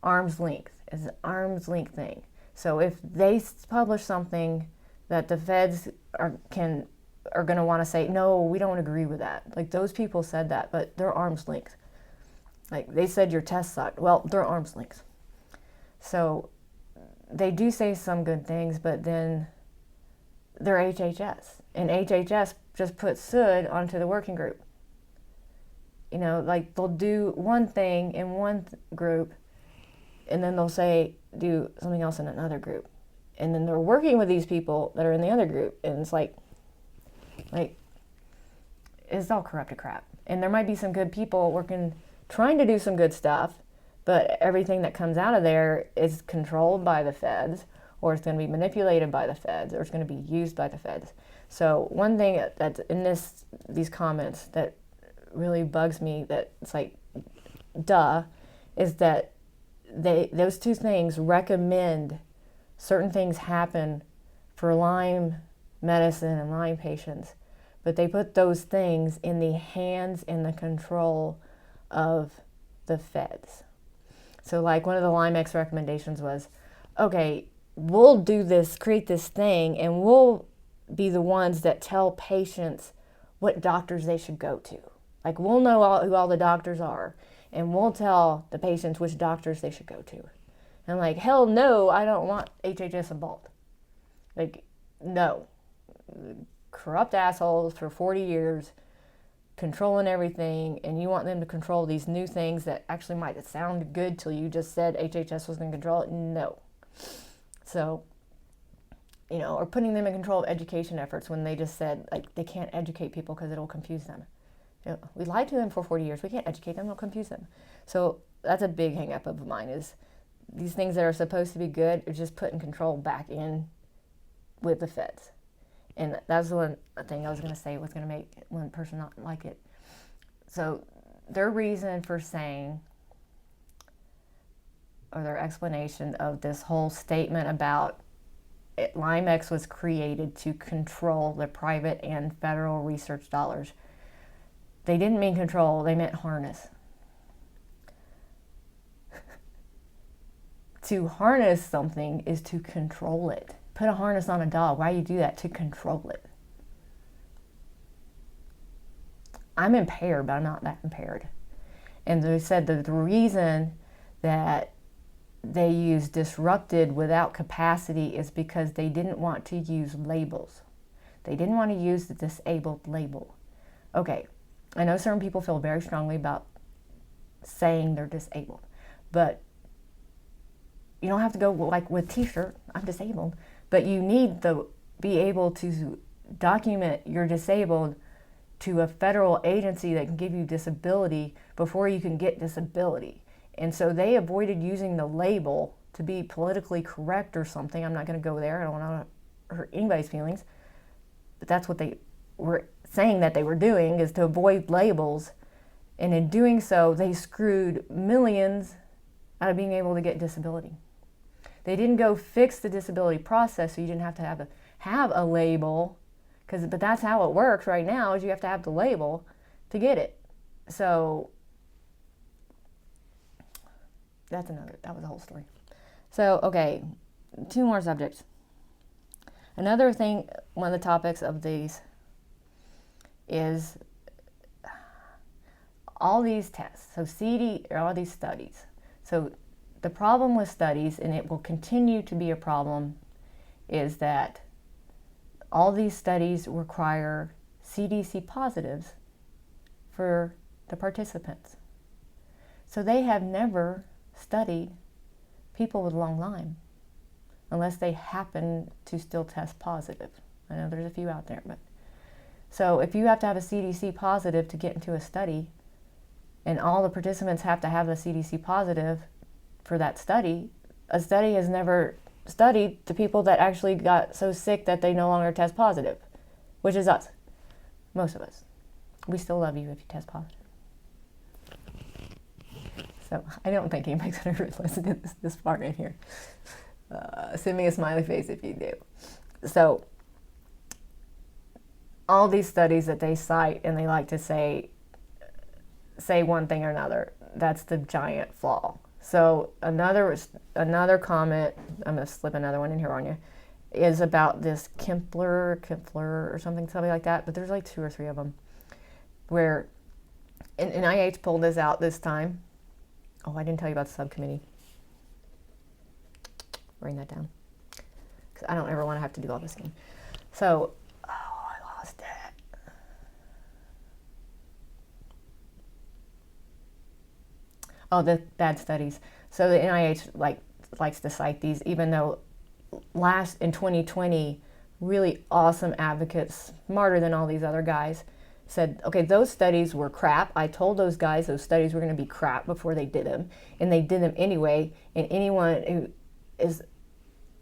arm's length. It's an arm's length thing. So if they publish something that the feds are going to want to say, no, we don't agree with that. Those people said that, but they're arm's length. They said your test sucked. Well, they're arm's length. So they do say some good things, but then they're HHS. And HHS just puts SUD onto the working group. They'll do one thing in one group, and then they'll say, do something else in another group. And then they're working with these people that are in the other group, and it's it's all corrupted crap. And there might be some good people trying to do some good stuff, but everything that comes out of there is controlled by the feds, or it's going to be manipulated by the feds, or it's going to be used by the feds. So one thing that's in these comments that really bugs me, that it's duh, is that those two things recommend certain things happen for Lyme medicine and Lyme patients, but they put those things in the hands and the control of the feds. So one of the LymeX recommendations was, okay, we'll do this, create this thing, and we'll be the ones that tell patients what doctors they should go to. We'll know who all the doctors are, and we'll tell the patients which doctors they should go to. And hell no, I don't want HHS involved. No. Corrupt assholes for 40 years controlling everything, and you want them to control these new things that actually might sound good till you just said HHS was going to control it. No. So, or putting them in control of education efforts when they just said they can't educate people because it'll confuse them. We lied to them for 40 years. We can't educate them, it'll confuse them. So that's a big hang up of mine, is these things that are supposed to be good are just putting control back in with the feds. And that's one thing I was going to say was going to make one person not like it. So their reason for saying, or their explanation of this whole statement about LymeX was created to control the private and federal research dollars. They didn't mean control, they meant harness. To harness something is to control it. Put a harness on a dog. Why do you do that? To control it. I'm impaired, but I'm not that impaired. And they said that the reason that they use disrupted without capacity is because they didn't want to use labels. They didn't want to use the disabled label. Okay, I know certain people feel very strongly about saying they're disabled, but you don't have to go like with t-shirt, I'm disabled, but you need to be able to document you're disabled to a federal agency that can give you disability before you can get disability. And so they avoided using the label to be politically correct or something. I'm not going to go there. I don't want to hurt anybody's feelings. But that's what they were saying that they were doing, is to avoid labels. And in doing so, they screwed millions out of being able to get disability. They didn't go fix the disability process, so you didn't have to have a label. But that's how it works right now, is you have to have the label to get it. So that was a whole story. So, okay, 2 more subjects. Another thing, one of the topics of these is all these tests. So all these studies. So the problem with studies, and it will continue to be a problem, is that all these studies require CDC positives for the participants. So they have never studied people with long Lyme unless they happen to still test positive. I know there's a few out there, but so if you have to have a CDC positive to get into a study, and all the participants have to have the CDC positive for that study, a study has never studied the people that actually got so sick that they no longer test positive, which is us, most of us. We still love you if you test positive. So I don't think anybody's going to listen to this part in here. Send me a smiley face if you do. So all these studies that they cite, and they like to say one thing or another, that's the giant flaw. So another comment, I'm going to slip another one in here on you, is about this Kempler or something like that, but there's like 2 or 3 of them, where, and NIH pulled this out this time. Oh, I didn't tell you about the subcommittee. Write that down, because I don't ever want to have to do all this again. So, I lost it. Oh, the bad studies. So the NIH likes to cite these, even though in 2020, really awesome advocates, smarter than all these other guys, said, okay, those studies were crap. I told those guys those studies were going to be crap before they did them, and they did them anyway. And anyone who is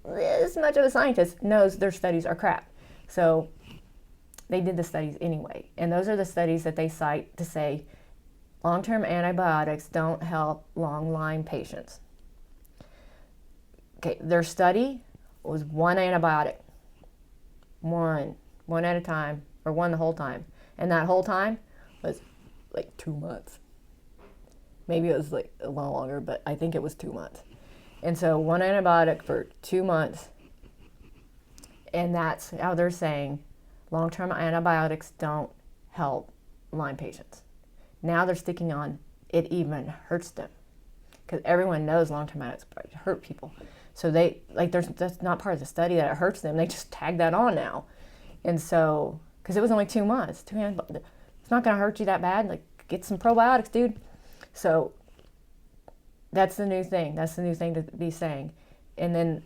this much of a scientist knows their studies are crap. So they did the studies anyway. And those are the studies that they cite to say long-term antibiotics don't help long Lyme patients. Okay, their study was 1 antibiotic. One at a time, or 1 the whole time. And that whole time was like 2 months. Maybe it was like a little longer, but I think it was 2 months. And so 1 antibiotic for 2 months. And that's how they're saying long-term antibiotics don't help Lyme patients. Now they're sticking on it even hurts them. Because everyone knows long-term antibiotics hurt people. So that's not part of the study that it hurts them. They just tag that on now. And so, because it was only 2 months, it's not going to hurt you that bad. Like, get some probiotics, dude. So that's the new thing. That's the new thing to be saying. And then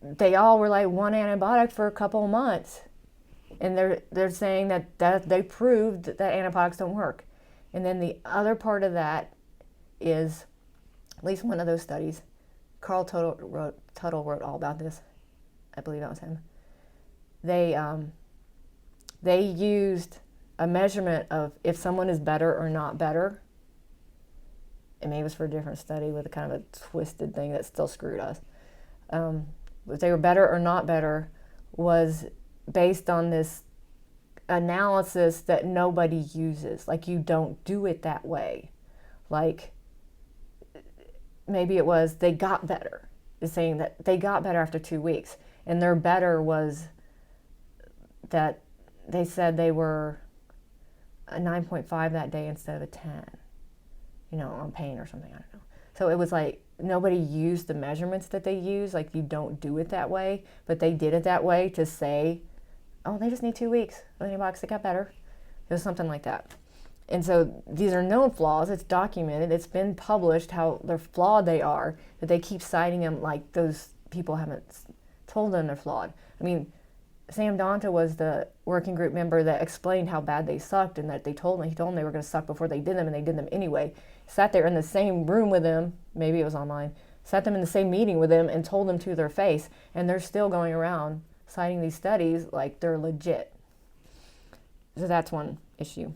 they all were like 1 antibiotic for a couple of months. And they're saying that they proved that antibiotics don't work. And then the other part of that is, at least one of those studies, Carl Tuttle wrote all about this. I believe that was him. They used a measurement of if someone is better or not better. And maybe it was for a different study with a kind of a twisted thing that still screwed us. If they were better or not better was based on this analysis that nobody uses. Like, you don't do it that way. Like, maybe it was they got better. It's saying that they got better after 2 weeks. And their better was that they said they were a 9.5 that day instead of a 10, on pain or something, I don't know. So it was like nobody used the measurements that they use, like you don't do it that way, but they did it that way to say, oh, they just need 2 weeks, antibiotics, they got better. It was something like that. And so these are known flaws, it's documented, it's been published how they're flawed they are, but they keep citing them like those people haven't told them they're flawed. I mean, Sam Donta was the working group member that explained how bad they sucked and that he told them they were going to suck before they did them, and they did them anyway. Sat there in the same room with them, maybe it was online, sat them in the same meeting with them and told them to their face, and they're still going around citing these studies like they're legit. So that's one issue.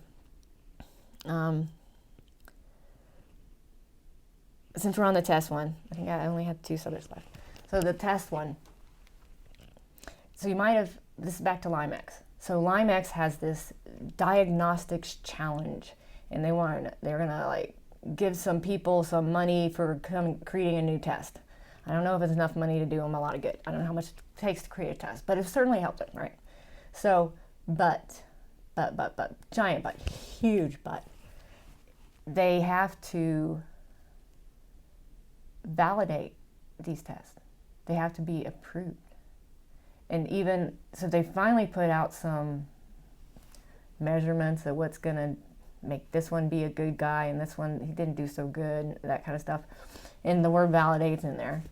Since we're on the test one, I think I only have 2 subjects left. So the test one. So you might have, this is back to LymeX. So LymeX has this diagnostics challenge, and they're gonna like give some people some money for creating a new test. I don't know if it's enough money to do them a lot of good. I don't know how much it takes to create a test, but it certainly helped it, right? So, but, giant but, huge but, they have to validate these tests. They have to be approved. And even, so they finally put out some measurements of what's going to make this one be a good guy and this one, he didn't do so good, that kind of stuff. And the word validate's in there.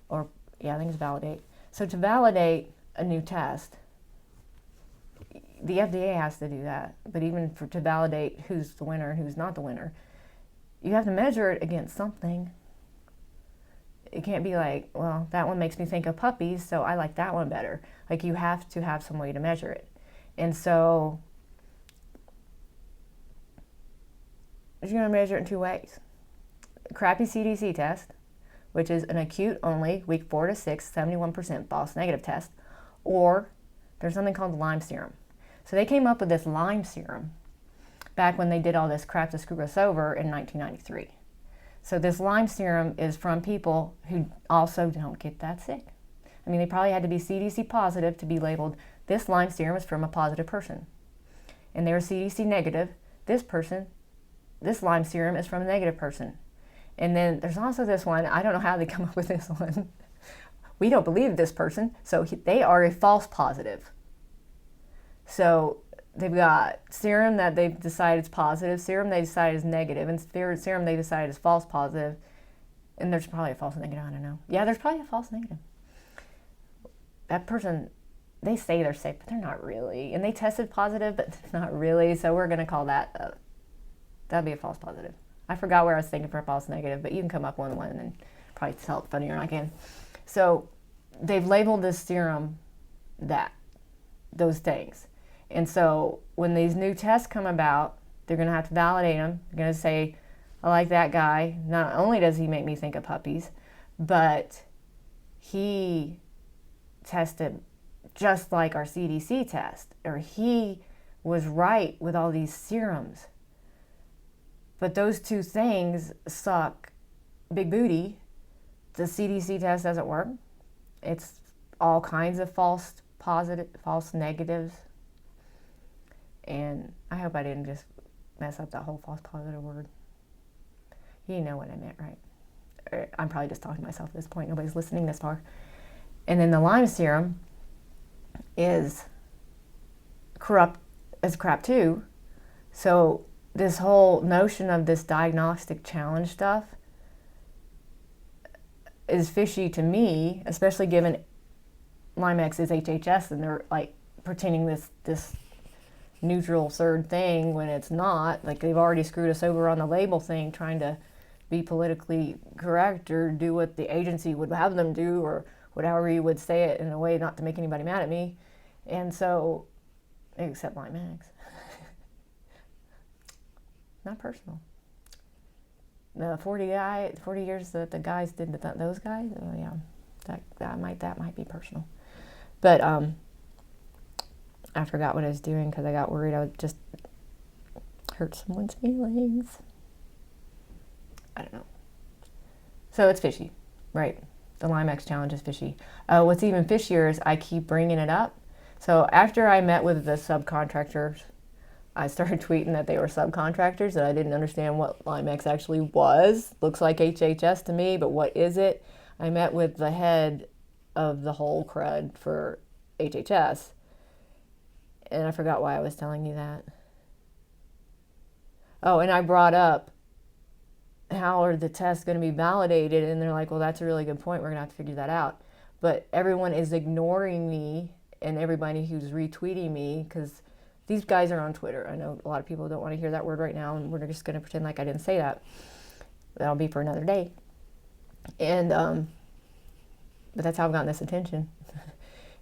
Or, yeah, I think it's validate. So to validate a new test, the FDA has to do that. But even to validate who's the winner and who's not the winner, you have to measure it against something. It can't be like, well, that one makes me think of puppies, so I like that one better. Like, you have to have some way to measure it. And so you're going to measure it in 2 ways. A crappy CDC test, which is an acute only, week 4 to 6, 71% false negative test, or there's something called the Lyme serum. So they came up with this Lyme serum back when they did all this crap to screw us over in 1993. So this Lyme serum is from people who also don't get that sick. I mean, they probably had to be CDC positive to be labeled, this Lyme serum is from a positive person. And they were CDC negative, this Lyme serum is from a negative person. And then there's also this one, I don't know how they come up with this one. We don't believe this person, so they are a false positive. So they've got serum that they've decided is positive, serum they decided is negative, and serum they decided is false positive. And there's probably a false negative, I don't know. Yeah, there's probably a false negative. That person, they say they're safe, but they're not really. And they tested positive, but not really. So we're going to call that, that'd be a false positive. I forgot where I was thinking for a false negative, but you can come up with one and probably tell it funnier than I can. So they've labeled this serum those things. And so when these new tests come about, they're going to have to validate them. They're going to say, I like that guy. Not only does he make me think of puppies, but he tested just like our CDC test, or he was right with all these serums. But those 2 things suck big booty. The CDC test doesn't work. It's all kinds of false negatives. And I hope I didn't just mess up that whole false positive word. You know what I meant, right? Or I'm probably just talking to myself at this point. Nobody's listening this far. And then the Lyme serum is crap too. So this whole notion of this diagnostic challenge stuff is fishy to me, especially given LymeX is HHS and they're like pretending this neutral third thing when it's not. Like, they've already screwed us over on the label thing, trying to be politically correct or do what the agency would have them do, or whatever you would say it in a way not to make anybody mad at me. And so, except LymeX. Not personal. The 40 years that the guys did those guys, oh yeah, that might be personal. But I forgot what I was doing because I got worried I would just hurt someone's feelings. I don't know. So it's fishy, right? The LymeX challenge is fishy. What's even fishier is I keep bringing it up. So after I met with the subcontractors I started tweeting that they were subcontractors, that I didn't understand what LymeX actually was. Looks like HHS to me, but what is it? I met with the head of the whole crud for HHS, and I forgot why I was telling you that. Oh, and I brought up, how are the tests going to be validated? And they're like, well, that's a really good point. We're going to have to figure that out. But everyone is ignoring me, and everybody who's retweeting me, because these guys are on Twitter. I know a lot of people don't want to hear that word right now, and we're just going to pretend like I didn't say that. That'll be for another day. And but that's how I've gotten this attention.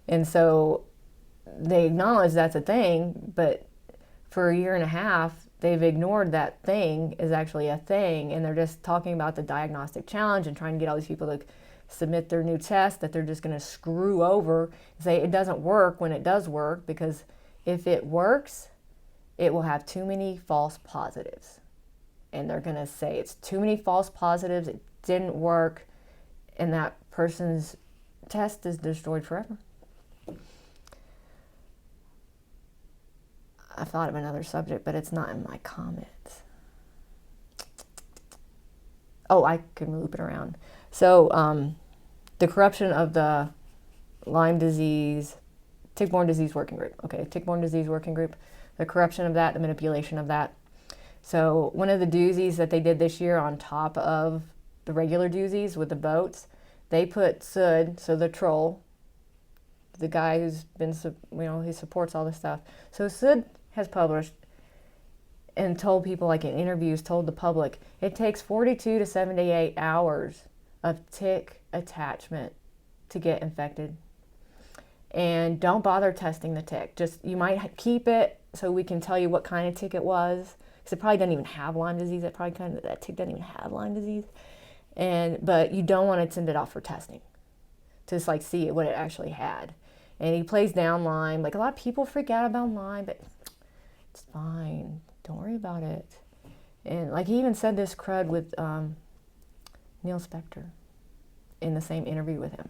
And so they acknowledge that's a thing, but for a year and a half, they've ignored that thing is actually a thing, and they're just talking about the diagnostic challenge and trying to get all these people to submit their new test that they're just going to screw over and say it doesn't work when it does work, because if it works, it will have too many false positives. And they're going to say it's too many false positives, it didn't work, and that person's test is destroyed forever. I thought of another subject, but it's not in my comments. Oh, I can loop it around. So the corruption of the Lyme disease, tick-borne disease working group. Okay, tick-borne disease working group, the corruption of that, the manipulation of that. So one of the doozies that they did this year on top of the regular doozies with the votes, they put Sud, so the troll, the guy who's been, he supports all this stuff. So Sud has published and told people, like in interviews, told the public, it takes 42 to 78 hours of tick attachment to get infected. And don't bother testing the tick. Just, you might keep it so we can tell you what kind of tick it was. Because it probably doesn't even have Lyme disease. That tick doesn't even have Lyme disease. But you don't want to send it off for testing. To just like see what it actually had. And he plays down Lyme. Like a lot of people freak out about Lyme, but it's fine. Don't worry about it. And like he even said this crud with Neil Spector in the same interview with him.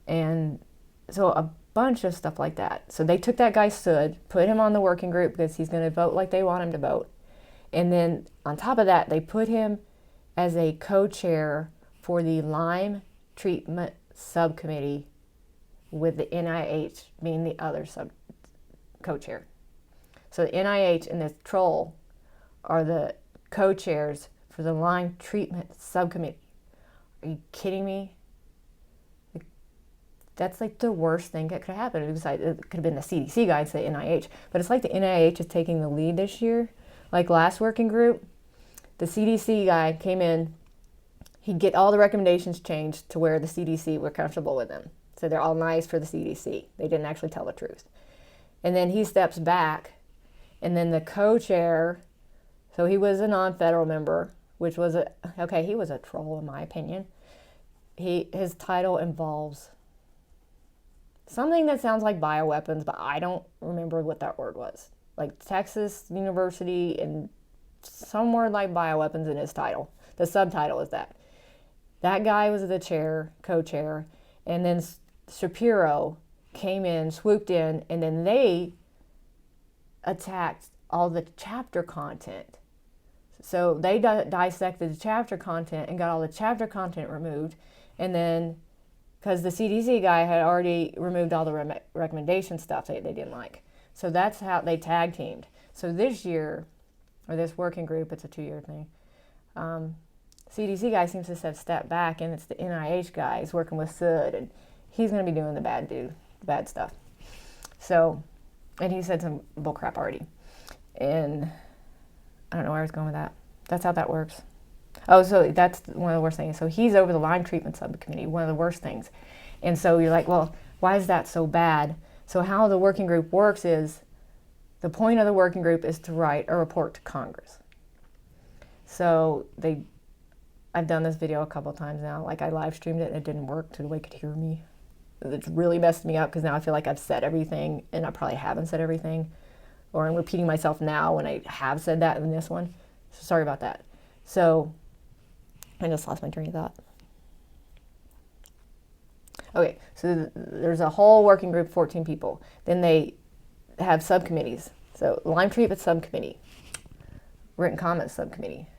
And so a bunch of stuff like that. So they took that guy Sud, put him on the working group because he's going to vote like they want him to vote. And then on top of that, they put him as a co-chair for the Lyme treatment subcommittee, with the NIH being the other co-chair. So the NIH and this troll are the co-chairs for the Lyme treatment subcommittee. Are you kidding me? That's like the worst thing that could happen. It could have been the CDC guy instead of the NIH. But it's like the NIH is taking the lead this year. Like last working group, the CDC guy came in, he'd get all the recommendations changed to where the CDC were comfortable with them. So they're all nice for the CDC. They didn't actually tell the truth. And then he steps back, and then the co-chair, so he was a non-federal member, which was he was a troll in my opinion. His title involves something that sounds like bioweapons, but I don't remember what that word was. Like Texas University and some word like bioweapons in his title. The subtitle is that. That guy was the co-chair, and then Shapiro came in, swooped in, and then they attacked all the chapter content. So they dissected the chapter content and got all the chapter content removed. And then, because the CDC guy had already removed all the recommendation stuff they didn't like. So that's how they tag teamed. So this year, or this working group, it's a 2-year thing, CDC guy seems to have stepped back, and it's the NIH guy. He's working with Sud, and he's going to be doing the bad stuff. So, and he said some bullcrap already. And I don't know where I was going with that. That's how that works. Oh, so that's one of the worst things. So he's over the Lyme treatment subcommittee, one of the worst things. And so you're like, well, why is that so bad? So how the working group works is, the point of the working group is to write a report to Congress. So I've done this video a couple of times now. Like I live streamed it and it didn't work so nobody could hear me. It's really messed me up because now I feel like I've said everything and I probably haven't said everything. Or I'm repeating myself now when I have said that in this one. So sorry about that. So I just lost my train of thought. Okay, so there's a whole working group, 14 people. Then they have subcommittees. So Lyme treatment subcommittee, written comments subcommittee,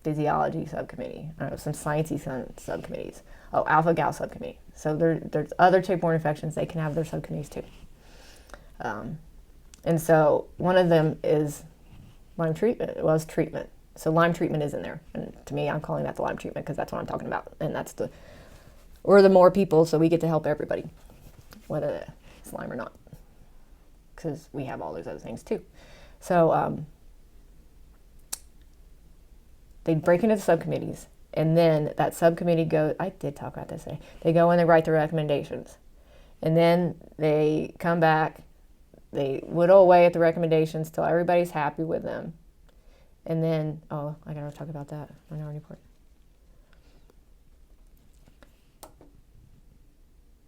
physiology subcommittee, I don't know, some sciencey subcommittees. Oh, alpha-gal subcommittee. So there's other tick-borne infections. They can have their subcommittees too. And so one of them is Lyme treatment. It was treatment. So Lyme treatment is in there. And to me, I'm calling that the Lyme treatment because that's what I'm talking about. And we're the more people, so we get to help everybody, whether it's Lyme or not. Because we have all those other things too. So they break into the subcommittees, and then that subcommittee goes, I did talk about this today. They go and they write the recommendations. And then they come back, they whittle away at the recommendations till everybody's happy with them. And then, oh, I gotta talk about that. Minority Report.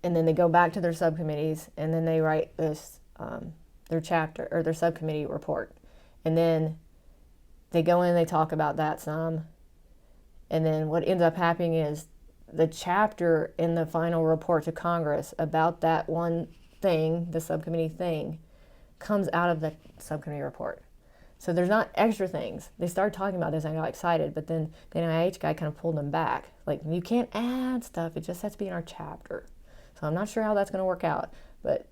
And then they go back to their subcommittees, and then they write this, their chapter, or their subcommittee report. And then they go in and they talk about that some. And then what ends up happening is the chapter in the final report to Congress about that one thing, the subcommittee thing, comes out of the subcommittee report. So there's not extra things. They started talking about this and I got excited, but then the NIH guy kind of pulled them back. Like, you can't add stuff, it just has to be in our chapter. So I'm not sure how that's going to work out, but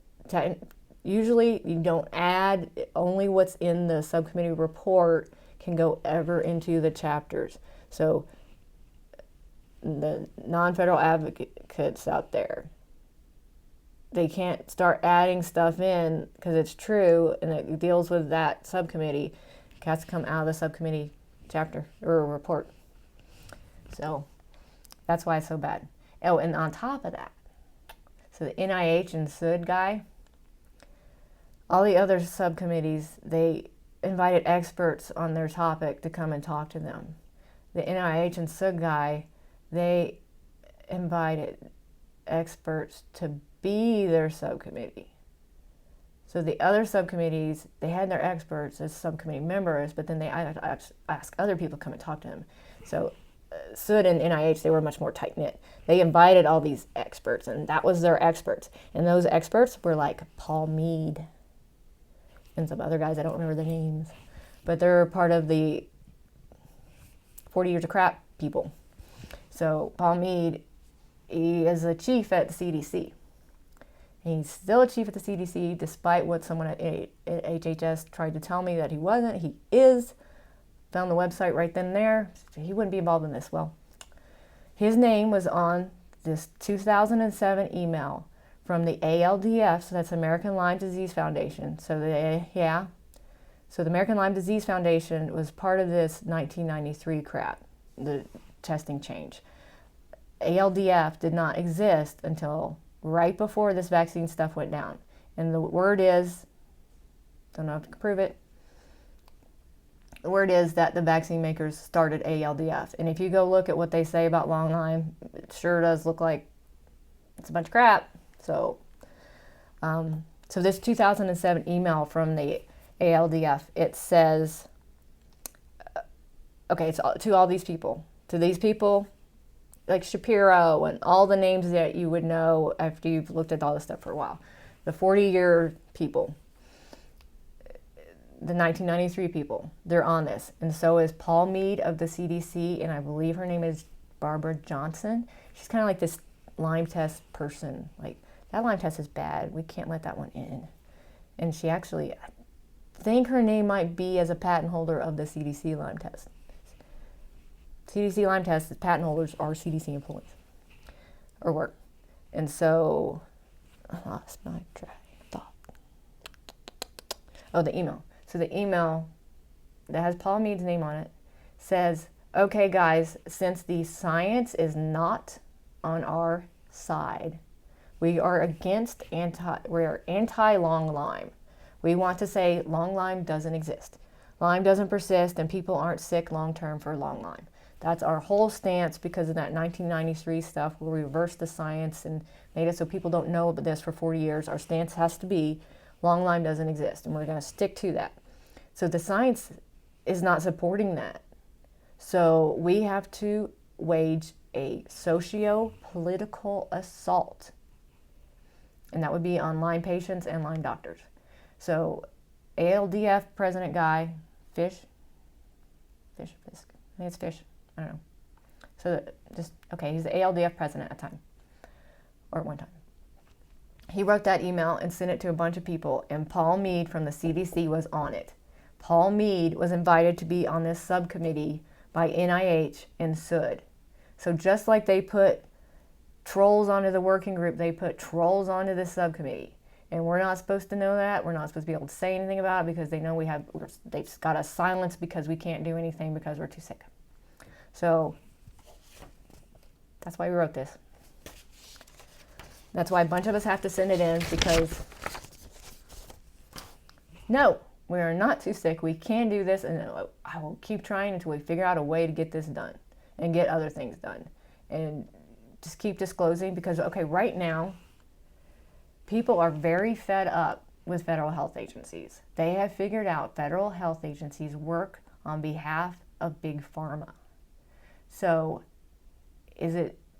usually you don't add, only what's in the subcommittee report can go ever into the chapters. So the non-federal advocates out there, they can't start adding stuff in because it's true and it deals with that subcommittee. It has to come out of the subcommittee chapter or report. So that's why it's so bad. Oh, and on top of that, so the NIH and SUD guy, all the other subcommittees, they invited experts on their topic to come and talk to them. The NIH and SUD guy, they invited experts to be their subcommittee. So the other subcommittees, they had their experts as subcommittee members, but then they asked other people to come and talk to them. So SUD and NIH, they were much more tight-knit. They invited all these experts, and that was their experts. And those experts were like Paul Mead and some other guys, I don't remember their names, but they're part of the 40 Years of Crap people. So Paul Mead, he is a chief at the CDC. He's still a chief at the CDC, despite what someone at HHS tried to tell me that he wasn't. He is. Found the website right then and there. He wouldn't be involved in this. Well, his name was on this 2007 email from the ALDF, so that's American Lyme Disease Foundation. So the American Lyme Disease Foundation was part of this 1993 crap, the testing change. ALDF did not exist until right before this vaccine stuff went down. And the word is, don't know if I can prove it, the word is that the vaccine makers started ALDF. And if you go look at what they say about long Lyme, it sure does look like it's a bunch of crap. So, so this 2007 email from the ALDF, it says, okay, it's to all these people. To these people, like Shapiro and all the names that you would know after you've looked at all this stuff for a while. The 40-year people, the 1993 people, they're on this. And so is Paul Mead of the CDC, and I believe her name is Barbara Johnson. She's kind of like this Lyme test person. Like, that Lyme test is bad. We can't let that one in. And she actually, I think her name might be as a patent holder of the CDC Lyme test. CDC Lyme test, the patent holders are CDC employees, or work. And so, I lost my train of thought. Oh, the email. So the email that has Paul Mead's name on it says, okay guys, since the science is not on our side, we are anti-long Lyme. We want to say long Lyme doesn't exist. Lyme doesn't persist and people aren't sick long-term for long Lyme. That's our whole stance because of that 1993 stuff where we reversed the science and made it so people don't know about this for 40 years. Our stance has to be long Lyme doesn't exist, and we're going to stick to that. So the science is not supporting that. So we have to wage a socio-political assault, and that would be on Lyme patients and Lyme doctors. So ALDF president guy, Fish, I think it's Fish, I don't know. So he's the ALDF president at one time. He wrote that email and sent it to a bunch of people, and Paul Mead from the CDC was on it. Paul Mead was invited to be on this subcommittee by NIH and SUD. So just like they put trolls onto the working group, they put trolls onto the subcommittee. And we're not supposed to know that. We're not supposed to be able to say anything about it because they know they've got us silenced because we can't do anything because we're too sick. So that's why we wrote this. That's why a bunch of us have to send it in, because no, we are not too sick. We can do this, and I will keep trying until we figure out a way to get this done and get other things done. And just keep disclosing, because, okay, right now, people are very fed up with federal health agencies. They have figured out federal health agencies work on behalf of big pharma. So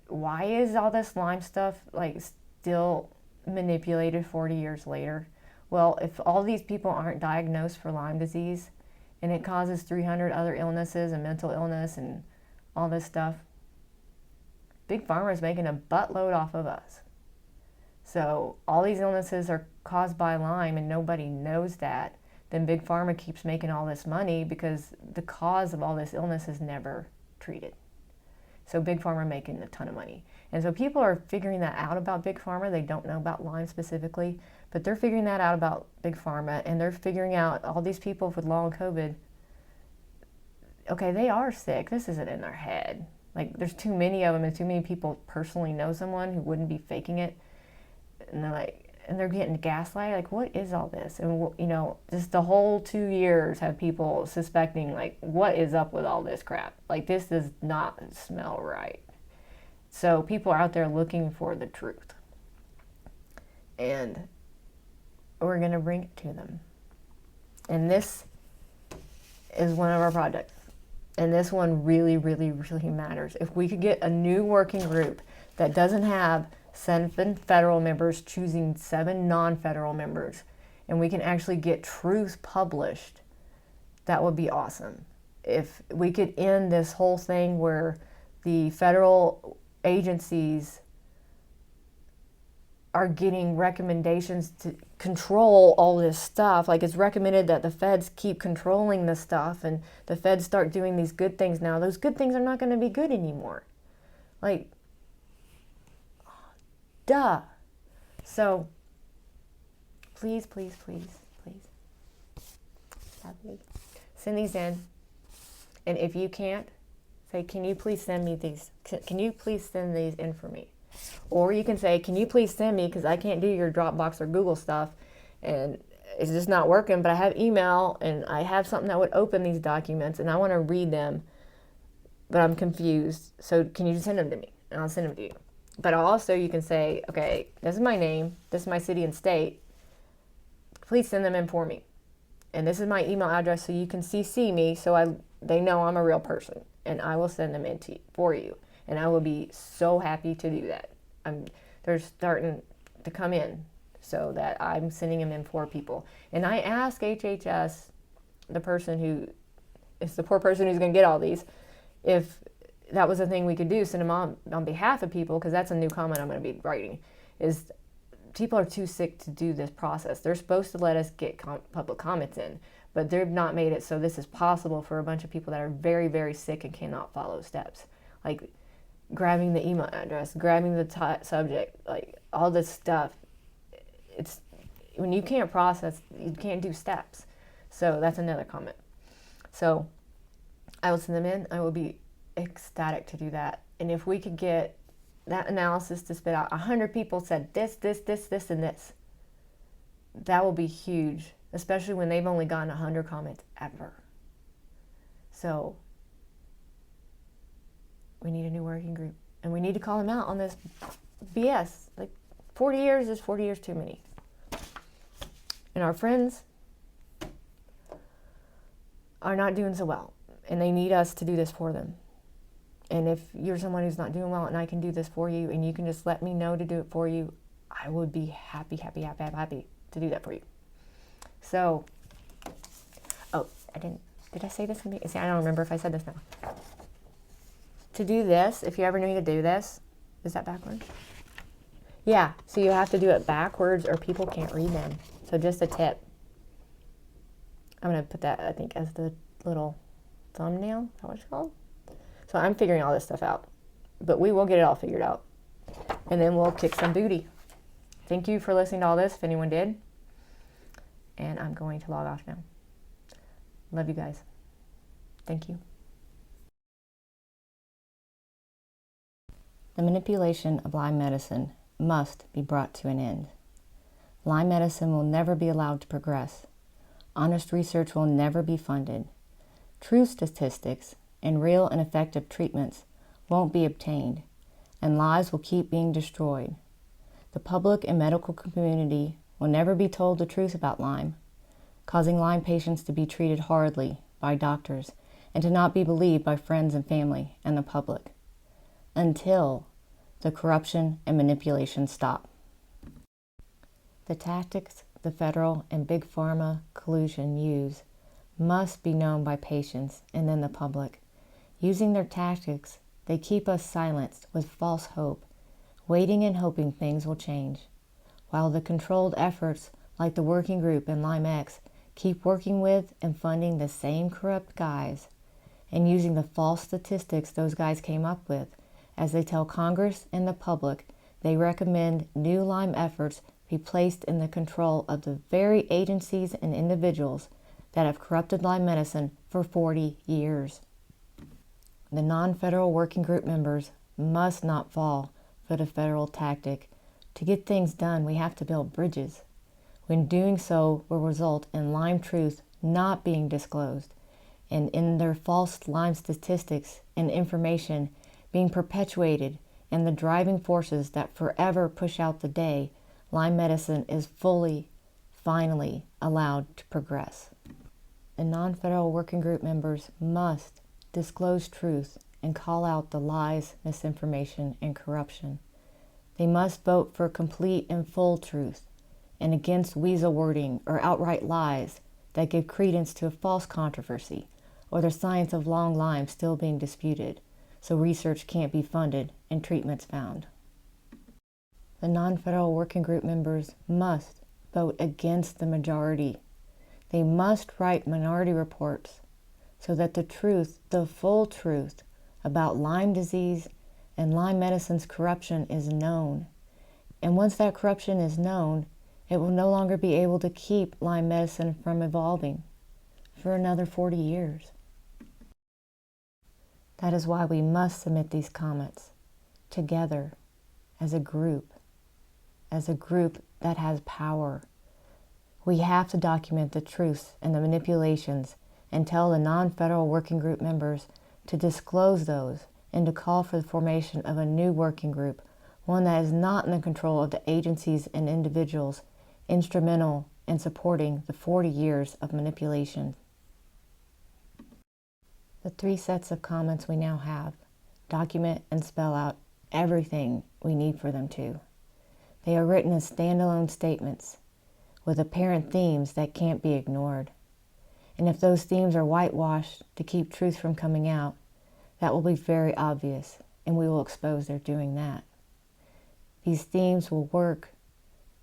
why is all this Lyme stuff still manipulated 40 years later? Well, if all these people aren't diagnosed for Lyme disease and it causes 300 other illnesses and mental illness and all this stuff, big pharma is making a buttload off of us. So all these illnesses are caused by Lyme and nobody knows that. Then big pharma keeps making all this money because the cause of all this illness is never treated. So big pharma making a ton of money. And so people are figuring that out about big pharma. They don't know about Lyme specifically, but they're figuring that out about big pharma, and they're figuring out all these people with long COVID, okay, they are sick. This isn't in their head. There's too many of them, and too many people personally know someone who wouldn't be faking it. And they're getting gaslighted. What is all this? And, just the whole 2 years have people suspecting, what is up with all this crap? This does not smell right. So people are out there looking for the truth. And we're going to bring it to them. And this is one of our projects. And this one really, really, really matters. If we could get a new working group that doesn't have 7 federal members choosing 7 non-federal members, and we can actually get truth published, that would be awesome. If we could end this whole thing where the federal agencies are getting recommendations to control all this stuff. It's recommended that the feds keep controlling this stuff, and the feds start doing these good things now. Those good things are not going to be good anymore. Duh. So, please, please, please, please, send these in. And if you can't, say, can you please send me these? Can you please send these in for me? Or you can say, can you please send me, because I can't do your Dropbox or Google stuff, and it's just not working, but I have email, and I have something that would open these documents, and I want to read them, but I'm confused. So can you send them to me? And I'll send them to you. But also you can say, okay, this is my name, this is my city and state, please send them in for me. And this is my email address, so you can CC me, so they know I'm a real person, and I will send them in for you. And I will be so happy to do that. They're starting to come in, so that I'm sending them in for people. And I ask HHS, the person who is the poor person who's going to get all these, if that was a thing we could do, send them on behalf of people, because that's a new comment I'm going to be writing, is people are too sick to do this process. They're supposed to let us get public comments in, but they've not made it so this is possible for a bunch of people that are very, very sick and cannot follow steps. Grabbing the email address, grabbing the subject, all this stuff. It's when you can't process, you can't do steps. So that's another comment. So I will send them in. I will be ecstatic to do that. And if we could get that analysis to spit out 100 people said this, this, this, this, and this, that will be huge, especially when they've only gotten 100 comments ever. So we need a new working group, and we need to call them out on this BS. 40 years is 40 years too many. And our friends are not doing so well, and they need us to do this for them. And if you're someone who's not doing well and I can do this for you, and you can just let me know to do it for you, I would be happy, happy, happy, happy, happy to do that for you. So, oh, did I say this? See, I don't remember if I said this now. To do this, if you ever need to do this, is that backwards? Yeah, so you have to do it backwards or people can't read them. So just a tip. I'm going to put that, I think, as the little thumbnail. Is that what it's called? So I'm figuring all this stuff out. But we will get it all figured out. And then we'll kick some booty. Thank you for listening to all this, if anyone did. And I'm going to log off now. Love you guys. Thank you. The manipulation of Lyme medicine must be brought to an end. Lyme medicine will never be allowed to progress. Honest research will never be funded. True statistics and real and effective treatments won't be obtained, and lives will keep being destroyed. The public and medical community will never be told the truth about Lyme, causing Lyme patients to be treated horridly by doctors and to not be believed by friends and family and the public, until the corruption and manipulation stop. The tactics the federal and big pharma collusion use must be known by patients and then the public. Using their tactics, they keep us silenced with false hope, waiting and hoping things will change, while the controlled efforts like the working group and LymeX keep working with and funding the same corrupt guys and using the false statistics those guys came up with as they tell Congress and the public they recommend new Lyme efforts be placed in the control of the very agencies and individuals that have corrupted Lyme medicine for 40 years. The non-federal working group members must not fall for the federal tactic. To get things done, we have to build bridges. When doing so will result in Lyme truth not being disclosed, and in their false Lyme statistics and information being perpetuated, and the driving forces that forever push out the day Lyme medicine is finally allowed to progress. The non-federal working group members must disclose truth and call out the lies, misinformation, and corruption. They must vote for complete and full truth and against weasel wording or outright lies that give credence to a false controversy or the science of long Lyme still being disputed, so research can't be funded and treatments found. The non-federal working group members must vote against the majority. They must write minority reports so that the truth, the full truth, about Lyme disease and Lyme medicine's corruption is known. And once that corruption is known, it will no longer be able to keep Lyme medicine from evolving for another 40 years. That is why we must submit these comments together as a group that has power. We have to document the truths and the manipulations and tell the non-federal working group members to disclose those and to call for the formation of a new working group, one that is not in the control of the agencies and individuals instrumental in supporting the 40 years of manipulation. The 3 sets of comments we now have document and spell out everything we need for them to. They are written as standalone statements with apparent themes that can't be ignored. And if those themes are whitewashed to keep truth from coming out, that will be very obvious, and we will expose they're doing that. These themes will work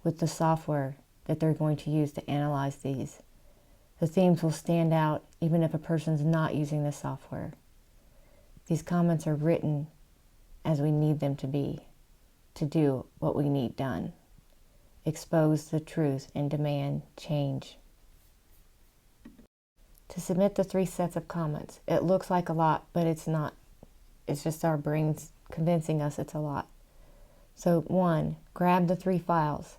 with the software that they're going to use to analyze these. The themes will stand out even if a person's not using this software. These comments are written as we need them to be, to do what we need done. Expose the truth and demand change. To submit the 3 sets of comments, it looks like a lot, but it's not. It's just our brains convincing us it's a lot. So 1, grab the 3 files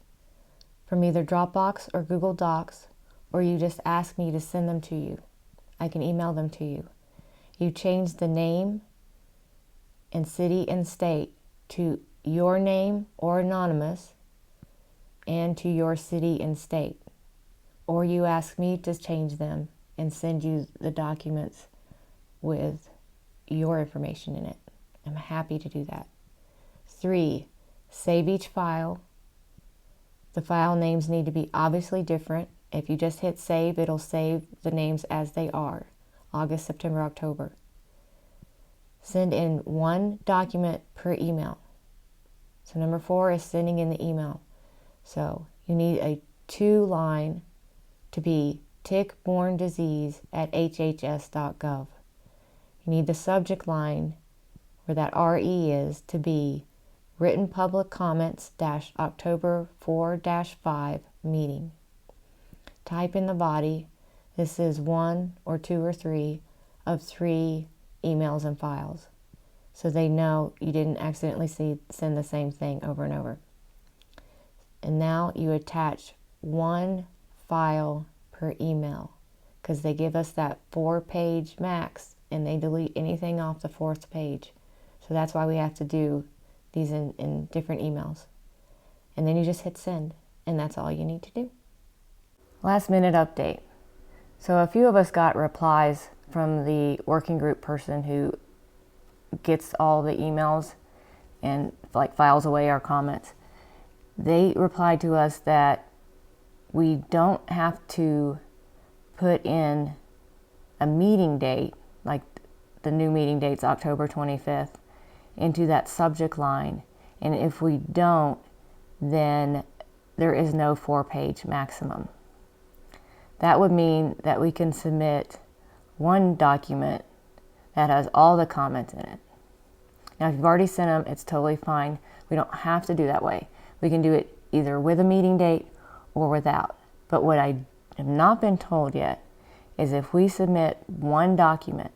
from either Dropbox or Google Docs, or you just ask me to send them to you. I can email them to you. You change the name and city and state to your name or anonymous and to your city and state. Or you ask me to change them and send you the documents with your information in it. I'm happy to do that. 3, save each file. The file names need to be obviously different If you just hit save, it'll save the names as they are, August, September, October. Send in 1 document per email. So number 4 is sending in the email. So you need a 2-line to be tick-borne disease at hhs.gov. You need the subject line, where that RE is, to be written public comments October 4-5 meeting. Type in the body, this is 1 or 2 or 3 of 3 emails and files, so they know you didn't accidentally send the same thing over and over. And now you attach 1 file per email, because they give us that 4-page max and they delete anything off the 4th page. So that's why we have to do these in different emails. And then you just hit send, and that's all you need to do. Last minute update. So a few of us got replies from the working group person who gets all the emails and like files away our comments. They replied to us that we don't have to put in a meeting date, like the new meeting date's October 25th, into that subject line. And if we don't, then there is no 4-page maximum. That would mean that we can submit 1 document that has all the comments in it. Now, if you've already sent them, it's totally fine. We don't have to do that way. We can do it either with a meeting date or without. But what I have not been told yet is if we submit 1 document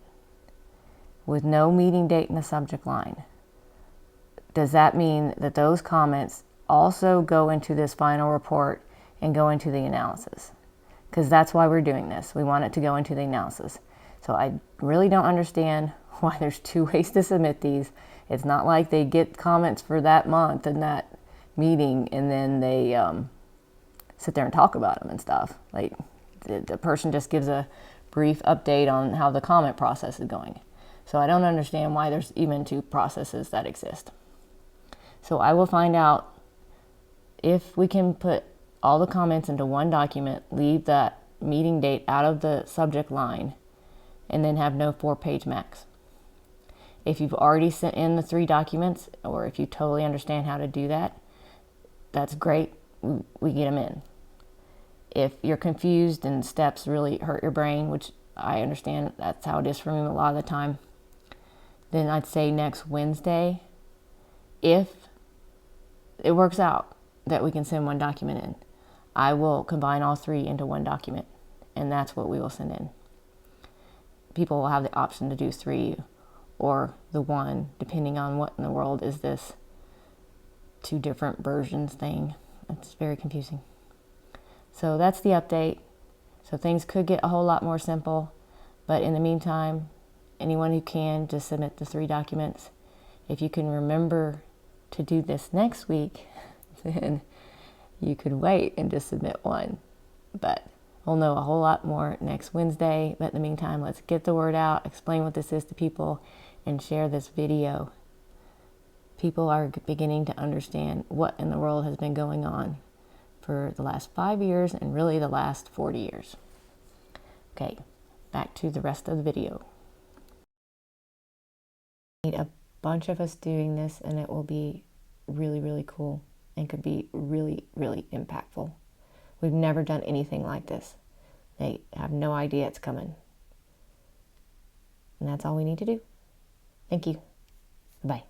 with no meeting date in the subject line, does that mean that those comments also go into this final report and go into the analysis? Because that's why we're doing this. We want it to go into the analysis. So I really don't understand why there's 2 ways to submit these. It's not like they get comments for that month and that meeting and then they sit there and talk about them and stuff. Like the person just gives a brief update on how the comment process is going. So I don't understand why there's even 2 processes that exist. So I will find out if we can put all the comments into 1 document, leave that meeting date out of the subject line, and then have no 4-page max. If you've already sent in the 3 documents, or if you totally understand how to do that, that's great. We get them in. If you're confused and steps really hurt your brain, which I understand that's how it is for me a lot of the time, then I'd say next Wednesday, if it works out that we can send 1 document in, I will combine all 3 into 1 document, and that's what we will send in. People will have the option to do 3 or the 1, depending on what in the world is this 2 different versions thing. It's very confusing. So that's the update. So things could get a whole lot more simple, but in the meantime, anyone who can, just submit the 3 documents. If you can remember to do this next week, then you could wait and just submit 1. But we'll know a whole lot more next Wednesday. But in the meantime, let's get the word out, explain what this is to people, and share this video. People are beginning to understand what in the world has been going on for the last 5 years and really the last 40 years. Okay, back to the rest of the video. We need a bunch of us doing this, and it will be really, really cool and could be really, really impactful. We've never done anything like this. They have no idea it's coming. And that's all we need to do. Thank you. Bye.